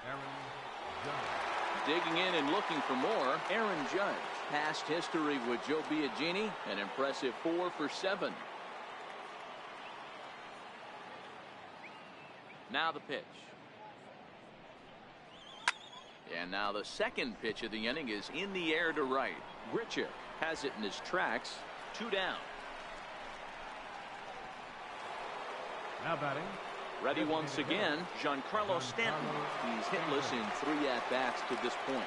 Aaron Judge. Digging in and looking for more, Aaron Judge. Past history with Joe Biagini, an impressive 4 for 7. Now the pitch. And now the second pitch of the inning is in the air to right. Grichuk has it in his tracks. 2 down. Now batting. Ready once again, Giancarlo Stanton. He's hitless in 3 at-bats to this point.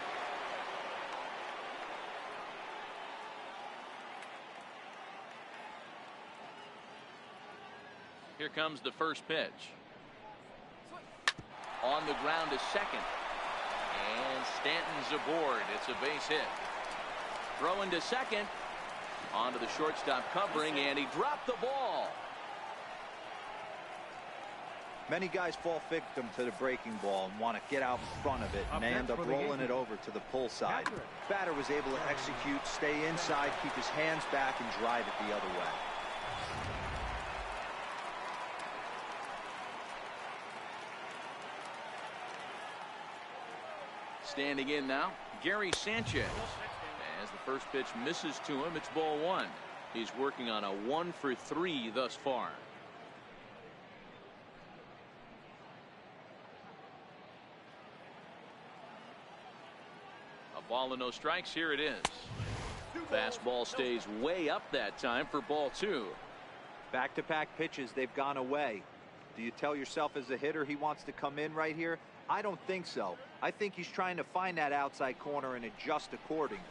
Here comes the first pitch. On the ground to second. And Stanton's aboard. It's a base hit. Throwing to second. Onto the shortstop covering, and he dropped the ball. Many guys fall victim to the breaking ball and want to get out in front of it, and they end up rolling it over to the pull side. Batter was able to execute, stay inside, keep his hands back, and drive it the other way. Standing in now, Gary Sanchez. As the first pitch misses to him, it's ball 1. He's working on a 1 for 3 thus far. A ball and no strikes. Here it is. Fastball stays way up that time for ball 2. Back-to-back pitches, they've gone away. Do you tell yourself as a hitter he wants to come in right here? I don't think so. I think he's trying to find that outside corner and adjust accordingly.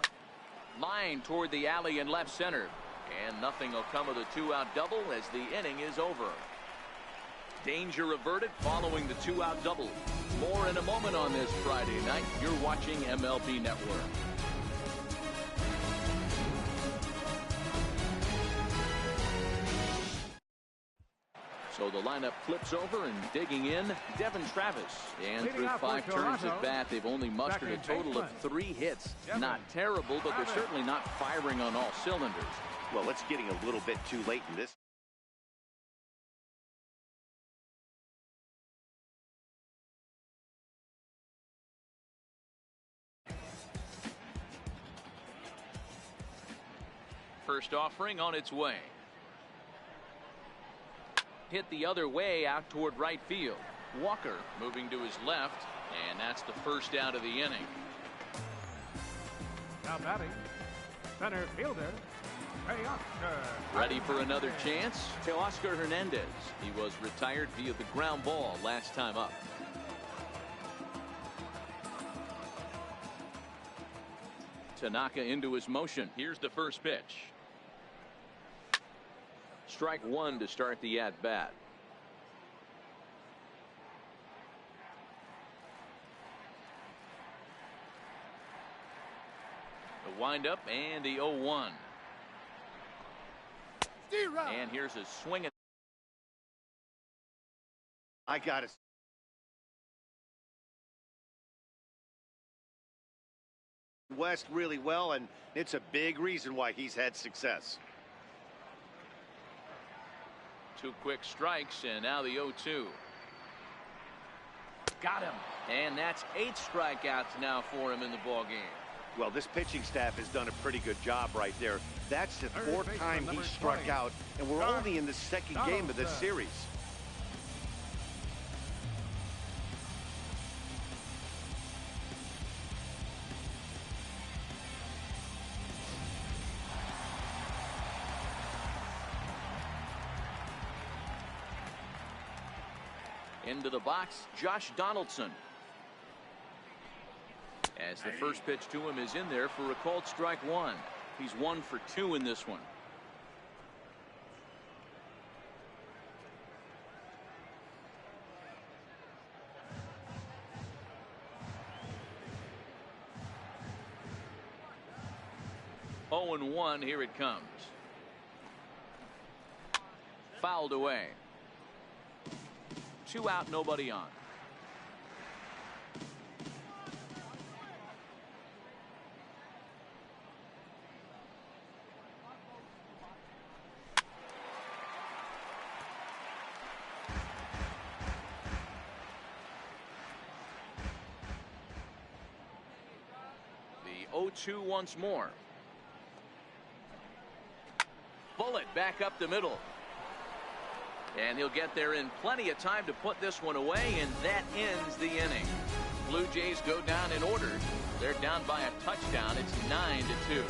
Line toward the alley in left center. And nothing will come of the 2-out double as the inning is over. Danger averted following the 2-out double. More in a moment on this Friday night. You're watching MLB Network. So the lineup flips over, and digging in, Devin Travis. And through 5 turns at bat, they've only mustered a total of 3 hits. Not terrible, but they're certainly not firing on all cylinders. Well, it's getting a little bit too late in this. First offering on its way. Hit the other way out toward right field. Walker moving to his left, and that's the first out of the inning. Now batting, center fielder, Teoscar. Ready for another chance? Teoscar Hernandez. He was retired via the ground ball last time up. Tanaka into his motion. Here's the first pitch. Strike 1 to start the at-bat. The windup and the 0-1. And here's a swing. I got it. West really well, and it's a big reason why he's had success. 2 quick strikes, and now the 0-2. Got him. And that's 8 strikeouts now for him in the ball game. Well, this pitching staff has done a pretty good job right there. That's the fourth time he struck out, and we're only in the second game of this series. Into the box, Josh Donaldson. As the first pitch to him is in there for a called strike one. He's 1 for 2 in this one. Oh and 1, here it comes. Fouled away. 2 out, nobody on. The 0-2 once more. Bullet back up the middle. And he'll get there in plenty of time to put this one away, and that ends the inning. Blue Jays go down in order. They're down by a touchdown. It's 9-2.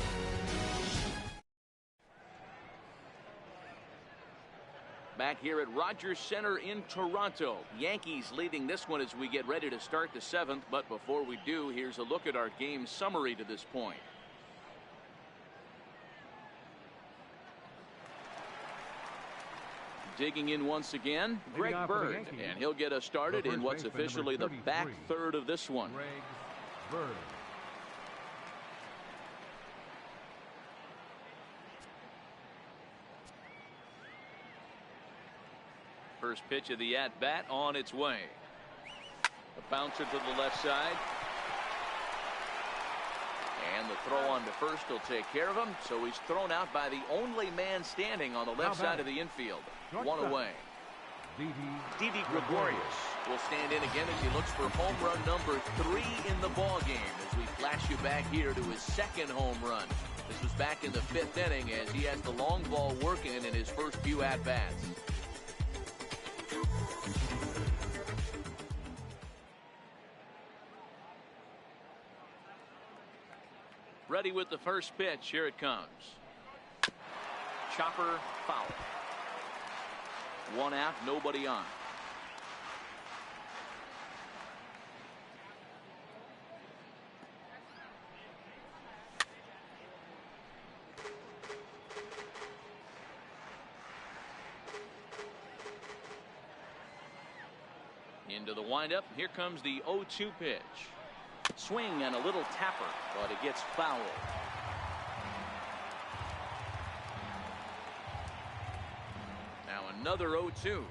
Back here at Rogers Center in Toronto. Yankees leading this one as we get ready to start the 7th. But before we do, here's a look at our game summary to this point. Digging in once again, Greg Bird, and he'll get us started in what's officially the back third of this one. Greg Bird. First pitch of the at-bat on its way. A bouncer to the left side. And the throw on to first will take care of him. So he's thrown out by the only man standing on the left side of the infield. 1 away. Didi Gregorius will stand in again as he looks for home run number 3 in the ball game. As we flash you back here to his second home run. This was back in the 5th inning as he has the long ball working in his first few at-bats. Ready with the first pitch. Here it comes. Chopper foul. 1 out, nobody on. Into the windup. Here comes the 0-2 pitch. Swing and a little tapper, but it gets fouled. Now another 0-2.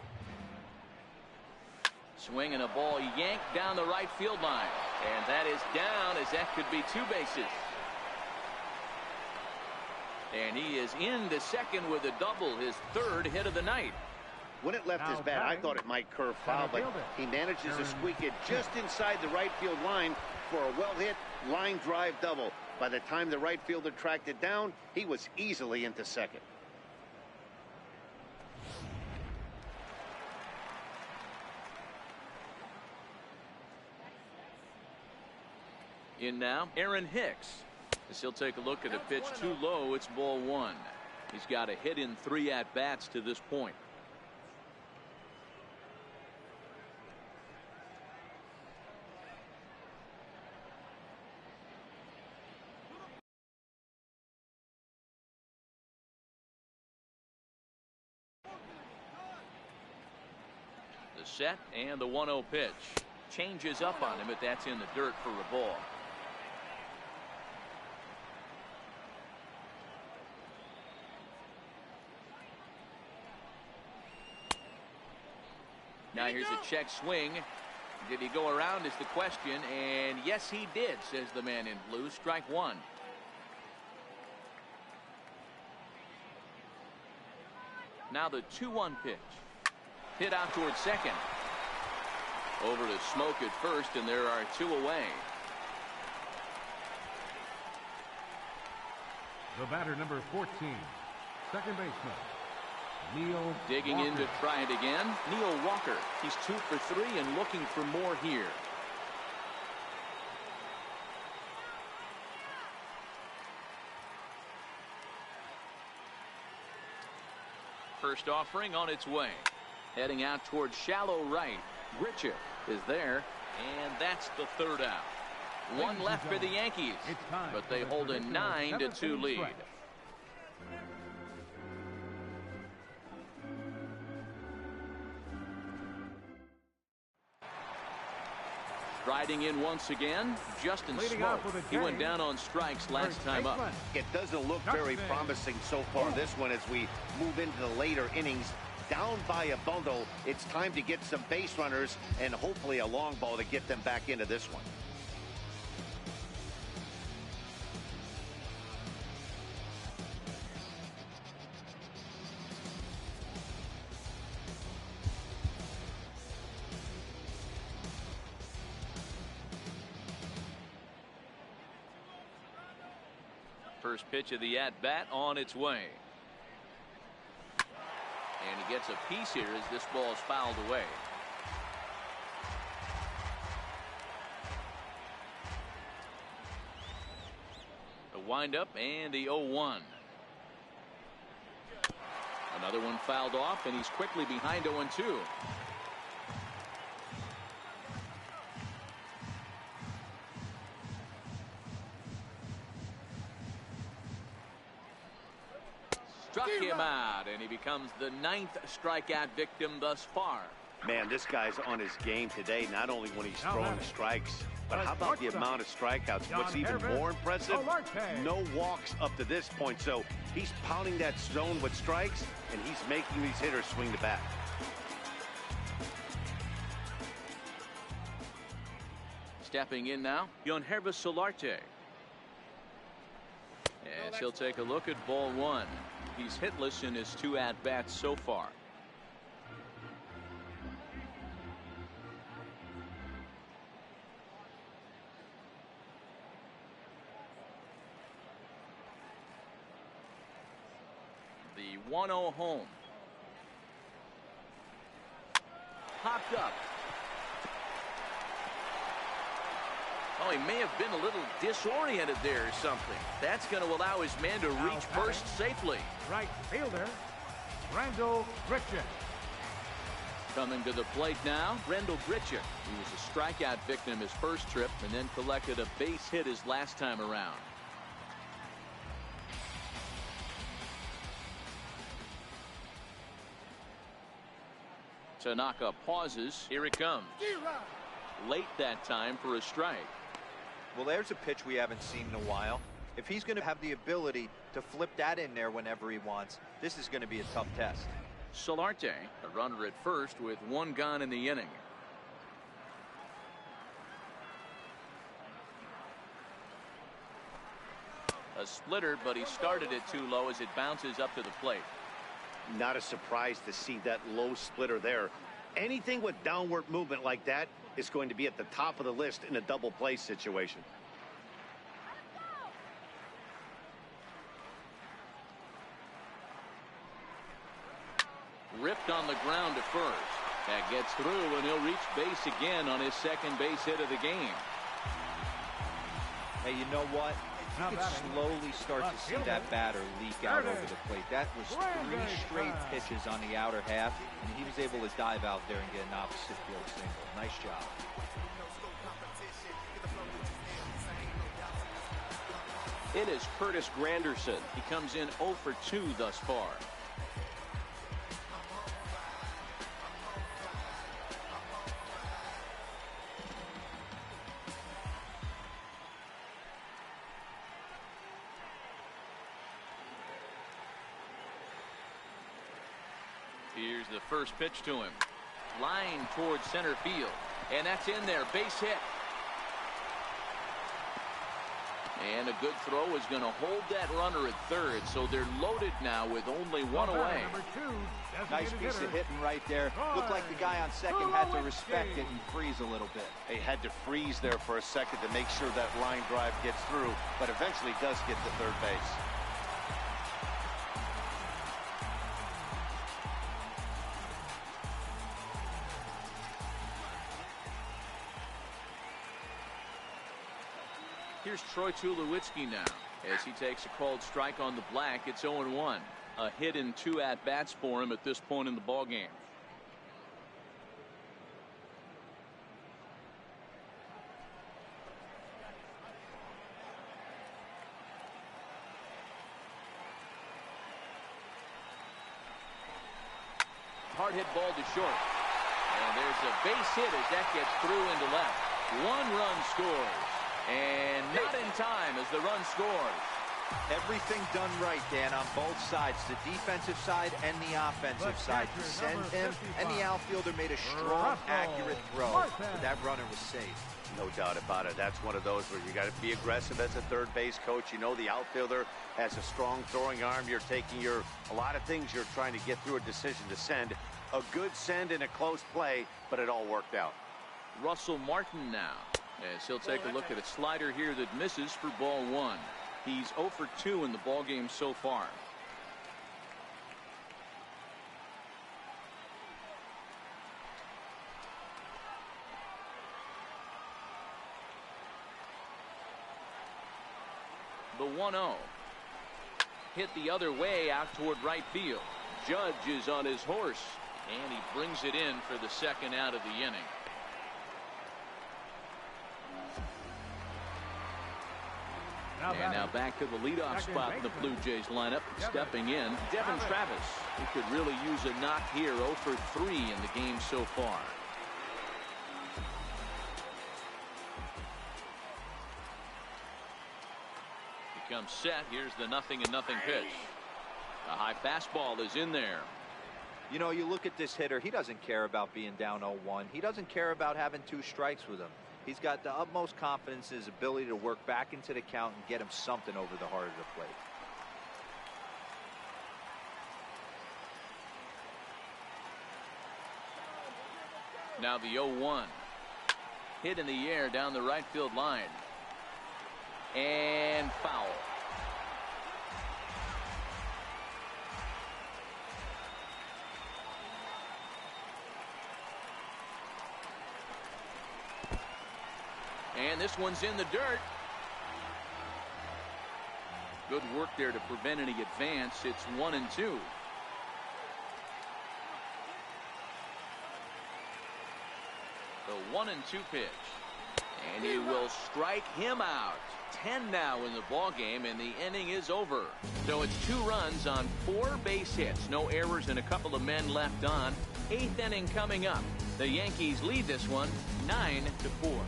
Swing and a ball yanked down the right field line. And that is down, as that could be 2 bases. And he is into second with a double, his 3rd hit of the night. When it left his bat, I thought it might curve foul, but he manages to squeak it just inside the right field line for a well-hit line drive double. By the time the right fielder tracked it down, he was easily into second. In now, Aaron Hicks. As he'll take a look at a pitch too low, it's ball 1. He's got a hit in 3 at-bats to this point. Set and the 1-0 pitch changes up on him, but that's in the dirt for a ball. Now here's a check swing. Did he go around is the question, and yes he did, says the man in blue. Strike 1. Now the 2-1 pitch. Hit out towards second. Over to Smoke at first, and there are 2 away. The batter, number 14, second baseman, Neil Digging Walker. in to try it again. Neil Walker. He's 2 for 3 and looking for more here. First offering on its way. Heading out towards shallow right. Grichuk is there, and that's the third out. One left for the Yankees, but they hold a 9-2 lead. Riding in once again, Justin Smoke. He went down on strikes last time up. It doesn't look very promising so far this one as we move into the later innings. Down by a bundle, it's time to get some base runners and hopefully a long ball to get them back into this one. First pitch of the at-bat on its way. And he gets a piece here as this ball is fouled away. The windup and the 0-1. Another one fouled off, and he's quickly behind 0-2. Struck him out, and he becomes the 9th strikeout victim thus far. Man, this guy's on his game today, not only when he's throwing strikes, but how about the amount of strikeouts? What's even more impressive, no walks up to this point. So he's pounding that zone with strikes, and he's making these hitters swing the bat. Stepping in now, Yonherva Solarte. And he'll take a look at ball 1. He's hitless in his 2 at-bats so far. The 1-0 home. Popped up. Oh, he may have been a little disoriented there or something. That's going to allow his man to reach first safely. Right fielder, Randall Grichuk. Coming to the plate now, Randall Grichuk. He was a strikeout victim his first trip and then collected a base hit his last time around. Tanaka pauses. Here it comes. Late that time for a strike. Well, there's a pitch we haven't seen in a while. If he's going to have the ability to flip that in there whenever he wants, this is going to be a tough test. Solarte, a runner at first with 1 gone in the inning. A splitter, but he started it too low as it bounces up to the plate. Not a surprise to see that low splitter there. Anything with downward movement like that is going to be at the top of the list in a double play situation. Ripped on the ground to first. That gets through, and he'll reach base again on his second base hit of the game. Hey, you know what? You can slowly start to see that batter leak out over the plate. That was 3 straight pitches on the outer half, and he was able to dive out there and get an opposite field single. Nice job. In is Curtis Granderson. He comes in 0 for 2 thus far. Here's the first pitch to him. Line towards center field. And that's in there. Base hit. And a good throw is going to hold that runner at third. So they're loaded now with only 1 away. Nice piece of hitting right there. Looked like the guy on second had to respect it and freeze a little bit. He had to freeze there for a second to make sure that line drive gets through, but eventually does get to third base. Here's Troy Tulowitzki now as he takes a called strike on the black. It's 0-1. A hit in 2 at-bats for him at this point in the ball game. Hard hit ball to short. And there's a base hit as that gets through into left. 1 run scores. And not in time as the run scores. Everything done right, Dan, on both sides, the defensive side and the offensive side, to send him, and the outfielder made a strong, accurate throw, but that runner was safe. No doubt about it. That's one of those where you got to be aggressive as a third base coach. You know the outfielder has a strong throwing arm. You're taking a lot of things you're trying to get through a decision to send. A good send in a close play, but it all worked out. Russell Martin now, as he'll take a look at a slider here that misses for ball 1. He's 0 for 2 in the ball game so far. The 1-0. Hit the other way out toward right field. Judge is on his horse, and he brings it in for the second out of the inning. And now back to the leadoff spot in the Blue Jays lineup. Stepping in, Devin Travis. He could really use a knock here. 0 for 3 in the game so far. He comes set. Here's the 0-0 pitch. The high fastball is in there. You know, you look at this hitter, he doesn't care about being down 0-1. He doesn't care about having 2 strikes with him. He's got the utmost confidence in his ability to work back into the count and get him something over the heart of the plate. Now the 0-1. Hit in the air down the right field line. And foul. And this one's in the dirt. Good work there to prevent any advance. It's 1-2. The 1-2 pitch. And he will strike him out. 10 now in the ball game, and the inning is over. So it's 2 runs on 4 base hits. No errors and a couple of men left on. 8th inning coming up. The Yankees lead this one 9-4.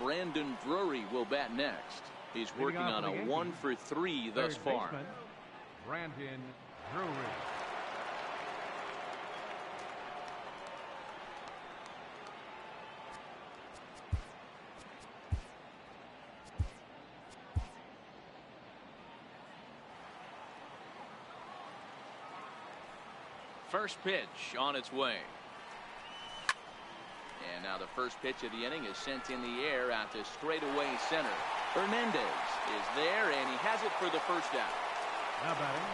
Brandon Drury will bat next. He's working on a 1 for 3 thus far. Brandon Drury. First pitch on its way. And now the first pitch of the inning is sent in the air out to straightaway center. Hernandez is there, and he has it for the first out. Now batting,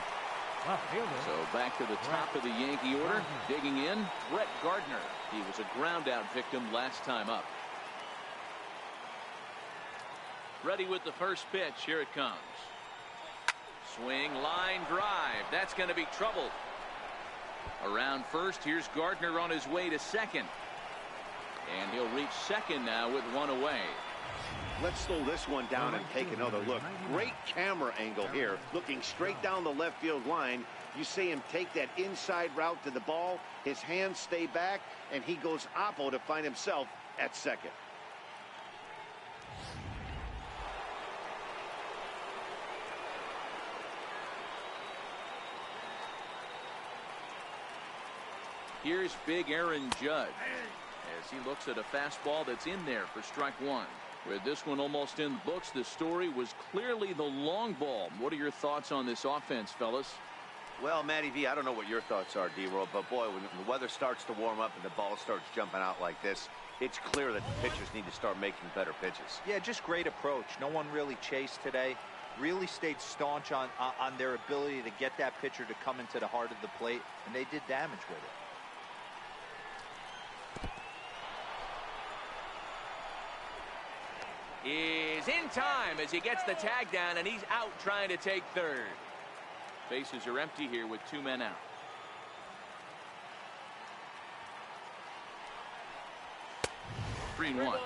left fielder. So back to the top of the Yankee order. Digging in, Brett Gardner. He was a ground out victim last time up. Ready with the first pitch. Here it comes. Swing, line drive. That's going to be trouble. Around first, here's Gardner on his way to second. And he'll reach second now with 1 away. Let's slow this one down and take another look. Great camera angle here. Looking straight down the left field line. You see him take that inside route to the ball. His hands stay back, and he goes oppo to find himself at second. Here's big Aaron Judge as he looks at a fastball that's in there for strike 1. With this one almost in the books, the story was clearly the long ball. What are your thoughts on this offense, fellas? Well, Matty V, I don't know what your thoughts are, D-Roll, but boy, when the weather starts to warm up and the ball starts jumping out like this, it's clear that the pitchers need to start making better pitches. Yeah, just great approach. No one really chased today. Really stayed staunch on their ability to get that pitcher to come into the heart of the plate, and they did damage with it. is in time as he gets the tag down, and he's out trying to take third. Bases are empty here with 2 men out. Three and 1.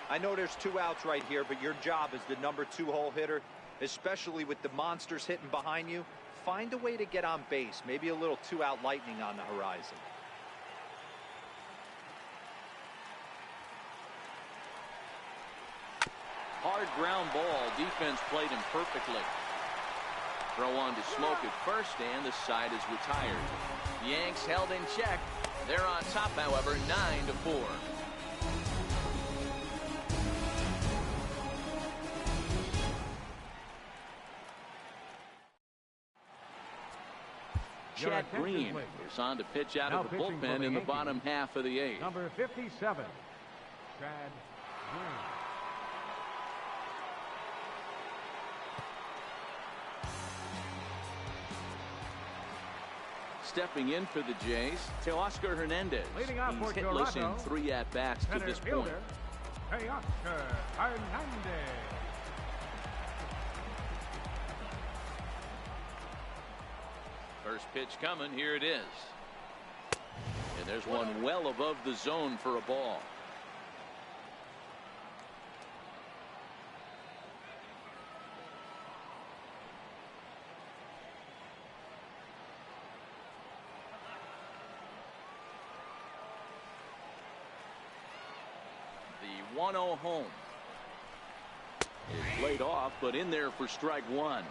I know there's 2 outs right here, but your job as the number 2 hole hitter, especially with the monsters hitting behind you, find a way to get on base. Maybe a little 2-out lightning on the horizon. Hard ground ball. Defense played him perfectly. Throw on to Smoke at first, and the side is retired. The Yanks held in check. They're on top, however, 9-4. Chad Green is on to pitch out of the bullpen in the bottom half of the 8th. Number 57, Chad Green. Stepping in for the Jays, Teoscar Hernandez. He's hitless in 3 at-bats to this point. Teoscar Hernandez. First pitch coming. Here it is. And there's one well above the zone for a ball. The 1-0 home is laid off, but in there for strike 1.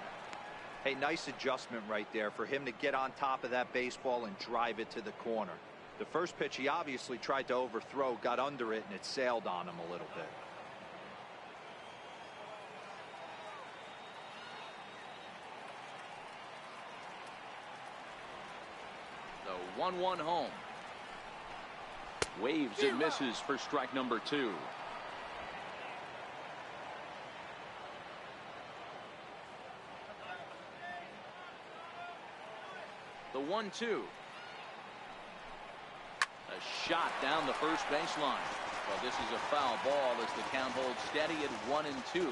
Hey, nice adjustment right there for him to get on top of that baseball and drive it to the corner. The first pitch he obviously tried to overthrow, got under it, and it sailed on him a little bit. The 1-1 home. Waves and misses for strike number 2. The 1-2. A shot down the first baseline. Well, this is a foul ball as the count holds steady at 1-2.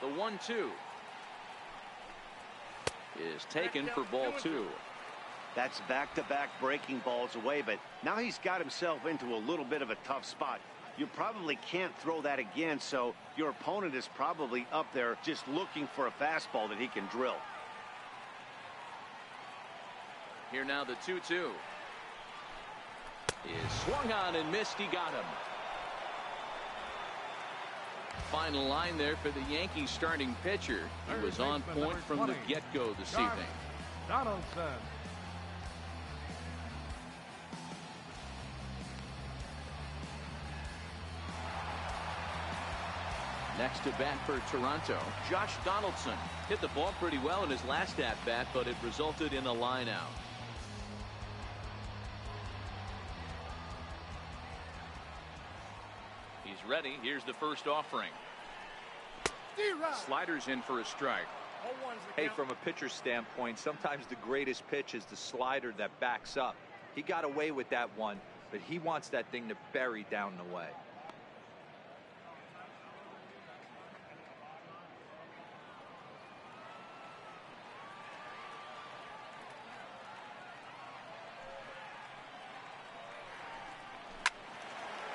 The 1-2 is taken for ball 2. That's back-to-back breaking balls away, but now he's got himself into a little bit of a tough spot. You probably can't throw that again, so your opponent is probably up there just looking for a fastball that he can drill. Here now the 2-2 is swung on and missed. He got him. Final line there for the Yankees starting pitcher. He was on point from the get-go this evening. Donaldson. Next to bat for Toronto, Josh Donaldson hit the ball pretty well in his last at-bat, but it resulted in a line out. He's ready. Here's the first offering. Sliders in for a strike. Hey, from a pitcher's standpoint, sometimes the greatest pitch is the slider that backs up. He got away with that one, but he wants that thing to bury down the way.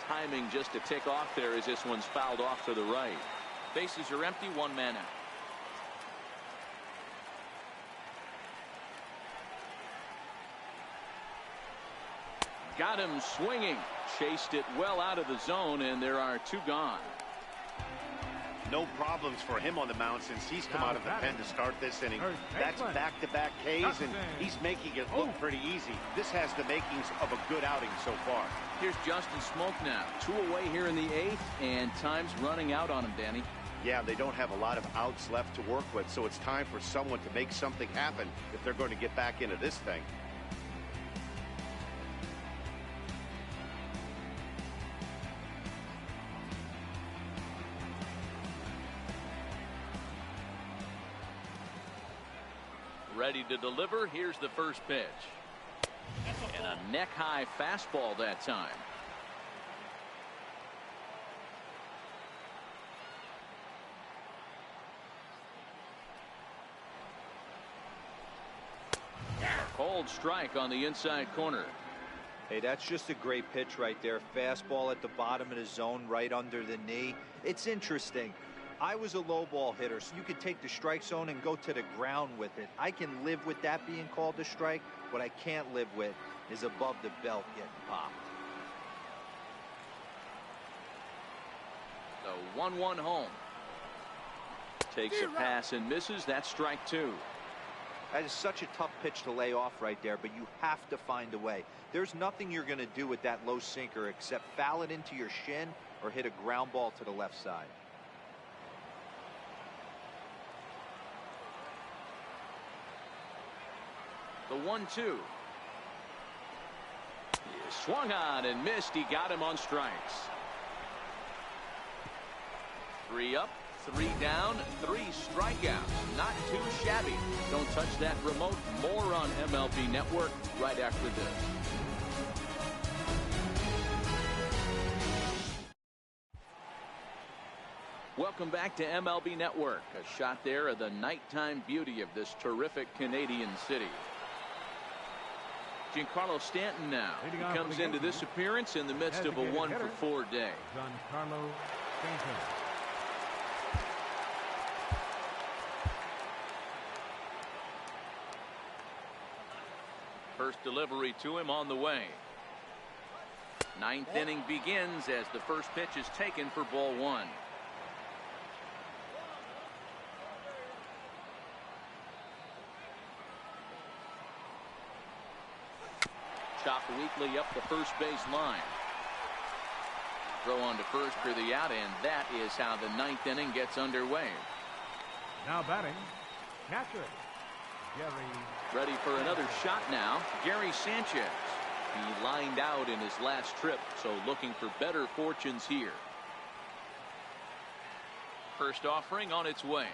Timing just to tick off there as this one's fouled off to the right. Bases are empty, 1 man out. Got him swinging. Chased it well out of the zone, and there are 2 gone. No problems for him on the mound since he's come out of the pen to start this inning. That's back-to-back Ks, and he's making it look pretty easy. This has the makings of a good outing so far. Here's Justin Smoke now. 2 away here in the 8th, and time's running out on him, Danny. Yeah, they don't have a lot of outs left to work with, so it's time for someone to make something happen if they're going to get back into this thing. Ready to deliver. Here's the first pitch. And And a neck-high fastball that time. A cold strike on the inside corner. Hey, that's just a great pitch right there. Fastball at the bottom of the zone, right under the knee. It's interesting. I was a low ball hitter, so you could take the strike zone and go to the ground with it. I can live with that being called a strike. What I can't live with is above the belt getting popped. The 1-1 home. Takes a pass and misses. That's strike two. That is such a tough pitch to lay off right there, but you have to find a way. There's nothing you're going to do with that low sinker except foul it into your shin or hit a ground ball to the left side. The 1-2. He swung on and missed. He got him on strikes. 3 up, 3 down, 3 strikeouts. Not too shabby. Don't touch that remote. More on MLB Network right after this. Welcome back to MLB Network. A shot there of the nighttime beauty of this terrific Canadian city. Giancarlo Stanton now. He comes into this appearance in the midst of a 1-for-4 day. Giancarlo Stanton. First delivery to him on the way. 9th inning begins as the first pitch is taken for ball 1. Chopped weakly up the first base line. Throw on to first for the out, and that is how the 9th inning gets underway. Now batting, catcher Gary. Ready for another shot now, Gary Sanchez. He lined out in his last trip, so looking for better fortunes here. First offering on its way.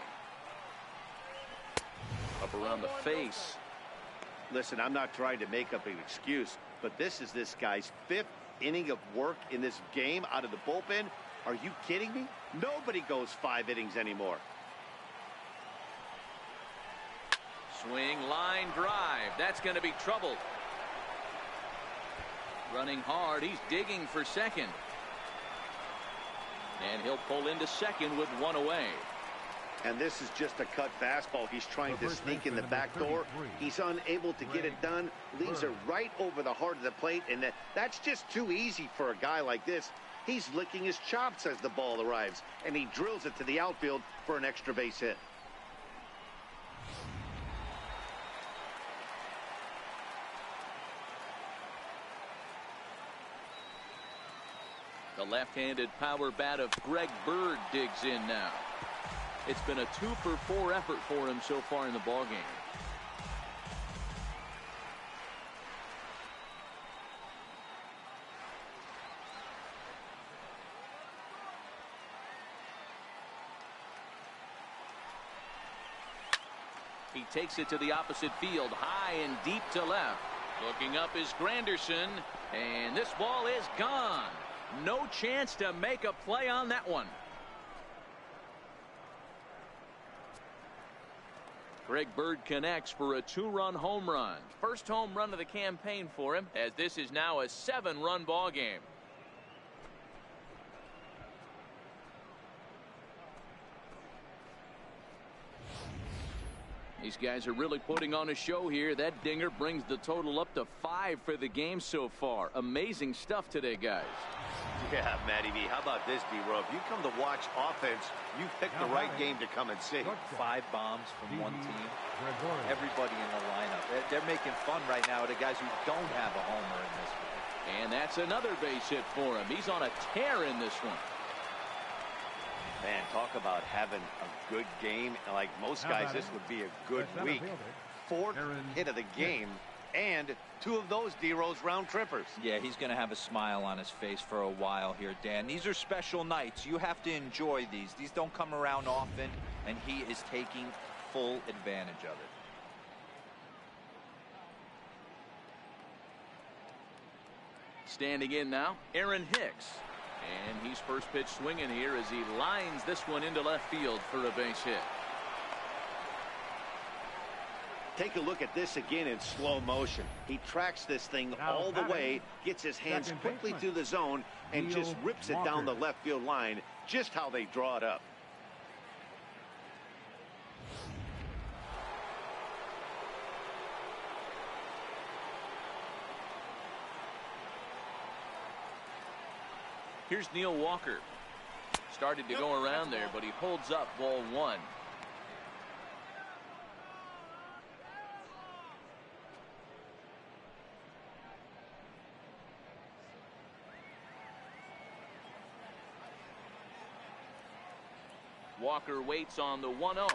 Up around the face. Listen, I'm not trying to make up an excuse, but this is this guy's 5th inning of work in this game out of the bullpen. Are you kidding me? Nobody goes 5 innings anymore. Swing, line drive. That's going to be trouble. Running hard. He's digging for second. And he'll pull into second with 1 away. And this is just a cut fastball. He's trying to sneak in the back door. He's unable to get it done. Leaves it right over the heart of the plate. And that's just too easy for a guy like this. He's licking his chops as the ball arrives. And he drills it to the outfield for an extra base hit. The left-handed power bat of Greg Bird digs in now. It's been a 2-for-4 effort for him so far in the ballgame. He takes it to the opposite field, high and deep to left. Looking up is Granderson, and this ball is gone. No chance to make a play on that one. Greg Bird connects for a 2-run home run. First home run of the campaign for him, as this is now a 7-run ball game. These guys are really putting on a show here. That dinger brings the total up to 5 for the game so far. Amazing stuff today, guys. Yeah, Matty V. How about this, D-Row? If you come to watch offense, you pick the right game to come and see. 5 bombs from one team. Everybody in the lineup. They're making fun right now of the guys who don't have a homer in this one. And that's another base hit for him. He's on a tear in this one. Man, talk about having a good game. Like most guys, this would be a good week. 4th hit of the game, and 2 of those D-Rose round trippers. Yeah, he's going to have a smile on his face for a while here, Dan. These are special nights. You have to enjoy these. These don't come around often, and he is taking full advantage of it. Standing in now, Aaron Hicks. And he's first pitch swinging here as he lines this one into left field for a base hit. Take a look at this again in slow motion. He tracks this thing all the way, gets his hands quickly through the zone, and just rips it down the left field line, just how they draw it up. Here's Neil Walker. Started to go around there, but he holds up ball one. Walker waits on the 1-0.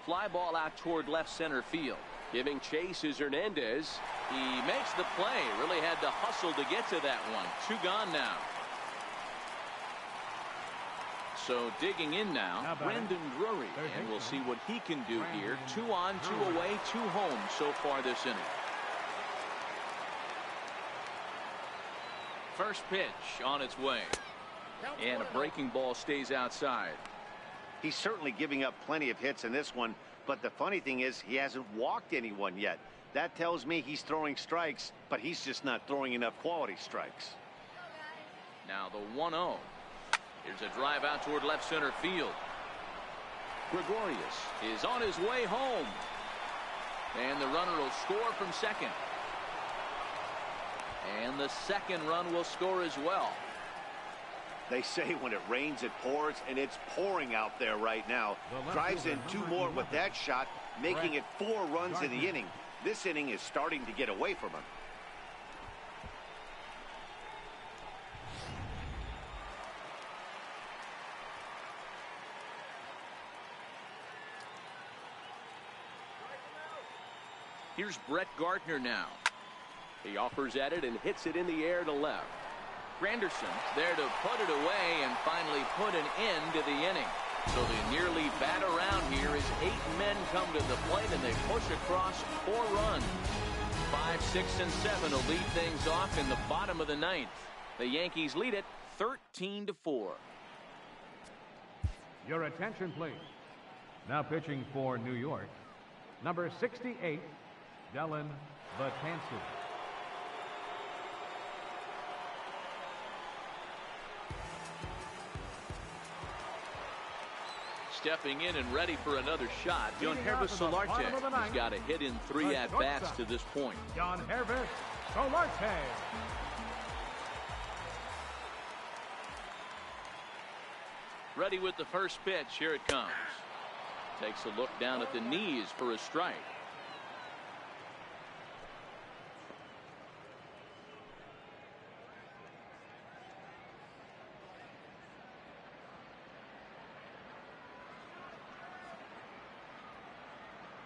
Fly ball out toward left center field. Giving chase is Hernandez. He makes the play. Really had to hustle to get to that one. 2 gone now. So digging in now, Brandon Drury. And we'll see what he can do here. 2 on, 2 away, 2 home so far this inning. First pitch on its way. And a breaking ball stays outside. He's certainly giving up plenty of hits in this one, but the funny thing is he hasn't walked anyone yet. That tells me he's throwing strikes, but he's just not throwing enough quality strikes. Now the 1-0. Here's a drive out toward left center field. Gregorius is on his way home. And the runner will score from second. And the second run will score as well. They say when it rains, it pours, and it's pouring out there right now. Drives in 2 more with that shot, making it 4 runs in the inning. This inning is starting to get away from him. Here's Brett Gardner now. He offers at it and hits it in the air to left. Granderson there to put it away and finally put an end to the inning. So they nearly bat around here as 8 men come to the plate and they push across 4 runs. 5, 6, and 7 will lead things off in the bottom of the 9th. The Yankees lead it 13-4. Your attention, please. Now pitching for New York, number 68, Dylan Betances. Stepping in and ready for another shot, Yangervis Solarte. He's got a hit in 3 at-bats to this point. Yangervis Solarte. Ready with the first pitch. Here it comes. Takes a look down at the knees for a strike.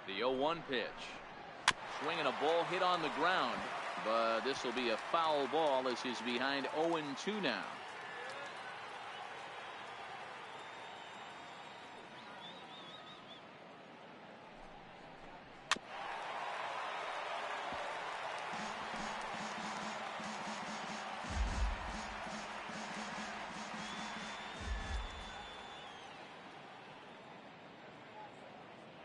The 0-1 pitch. Swinging a ball hit on the ground, but this will be a foul ball as he's behind 0-2 now.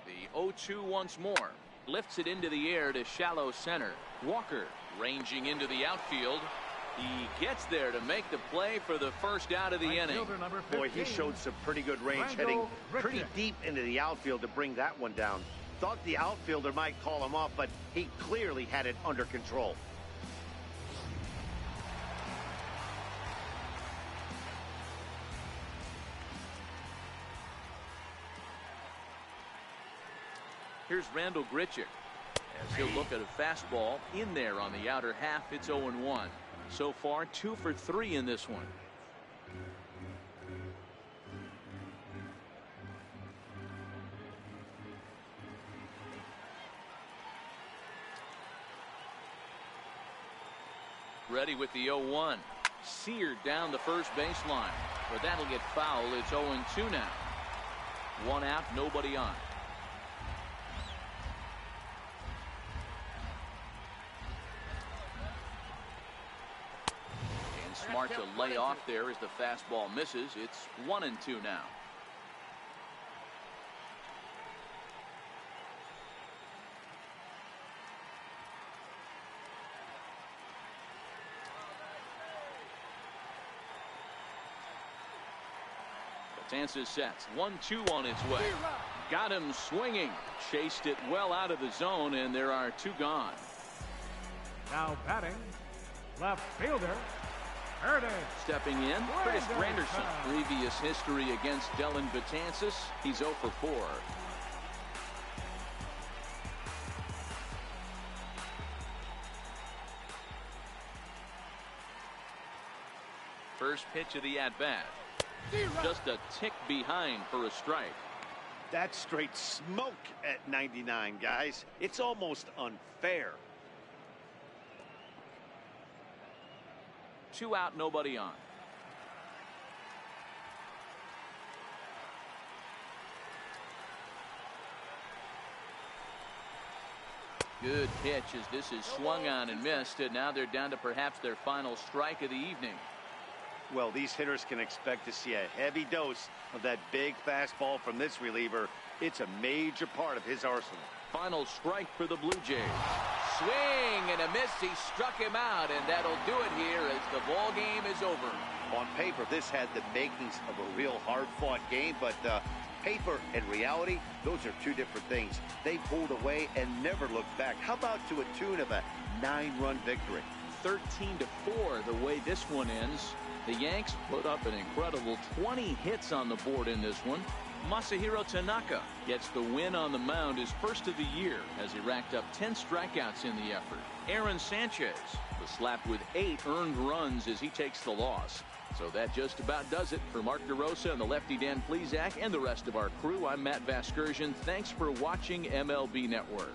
The 0-2 once more. Lifts it into the air to shallow center. Walker ranging into the outfield. He gets there to make the play for the first out of the inning. Boy, he showed some pretty good range, heading pretty deep into the outfield to bring that one down. Thought the outfielder might call him off, but he clearly had it under control. Here's Randall Grichuk as he'll look at a fastball in there on the outer half. It's 0-1. So far 2 for 3 in this one. Ready with the 0-1. Seared down the first baseline, but that'll get foul. It's 0-2 now. 1 out, nobody on. Smart to lay off there as the fastball misses. It's 1-2 now. Betances sets 1-2 on its way. Got him swinging. Chased it well out of the zone, and there are 2 gone. Now batting, left fielder, Curtis. Stepping in, Curtis Granderson. Previous history against Dellin Betances. He's 0 for 4. First pitch of the at-bat. Just a tick behind for a strike. That's straight smoke at 99, guys. It's almost unfair. 2 out, nobody on. Good pitch as this is swung on and missed, and now they're down to perhaps their final strike of the evening. Well, these hitters can expect to see a heavy dose of that big fastball from this reliever. It's a major part of his arsenal. Final strike for the Blue Jays. Swing and a miss. He struck him out, and that'll do it here as the ball game is over. On paper, this had the makings of a real hard-fought game, but paper and reality, those are 2 different things. They pulled away and never looked back. How about to a tune of a 9-run victory? 13-4 the way this one ends. The Yanks put up an incredible 20 hits on the board in this one. Masahiro Tanaka gets the win on the mound, his first of the year, as he racked up 10 strikeouts in the effort. Aaron Sanchez was slapped with 8 earned runs as he takes the loss. So that just about does it for Mark DeRosa and the lefty Dan Plesac and the rest of our crew. I'm Matt Vasgersian. Thanks for watching MLB Network.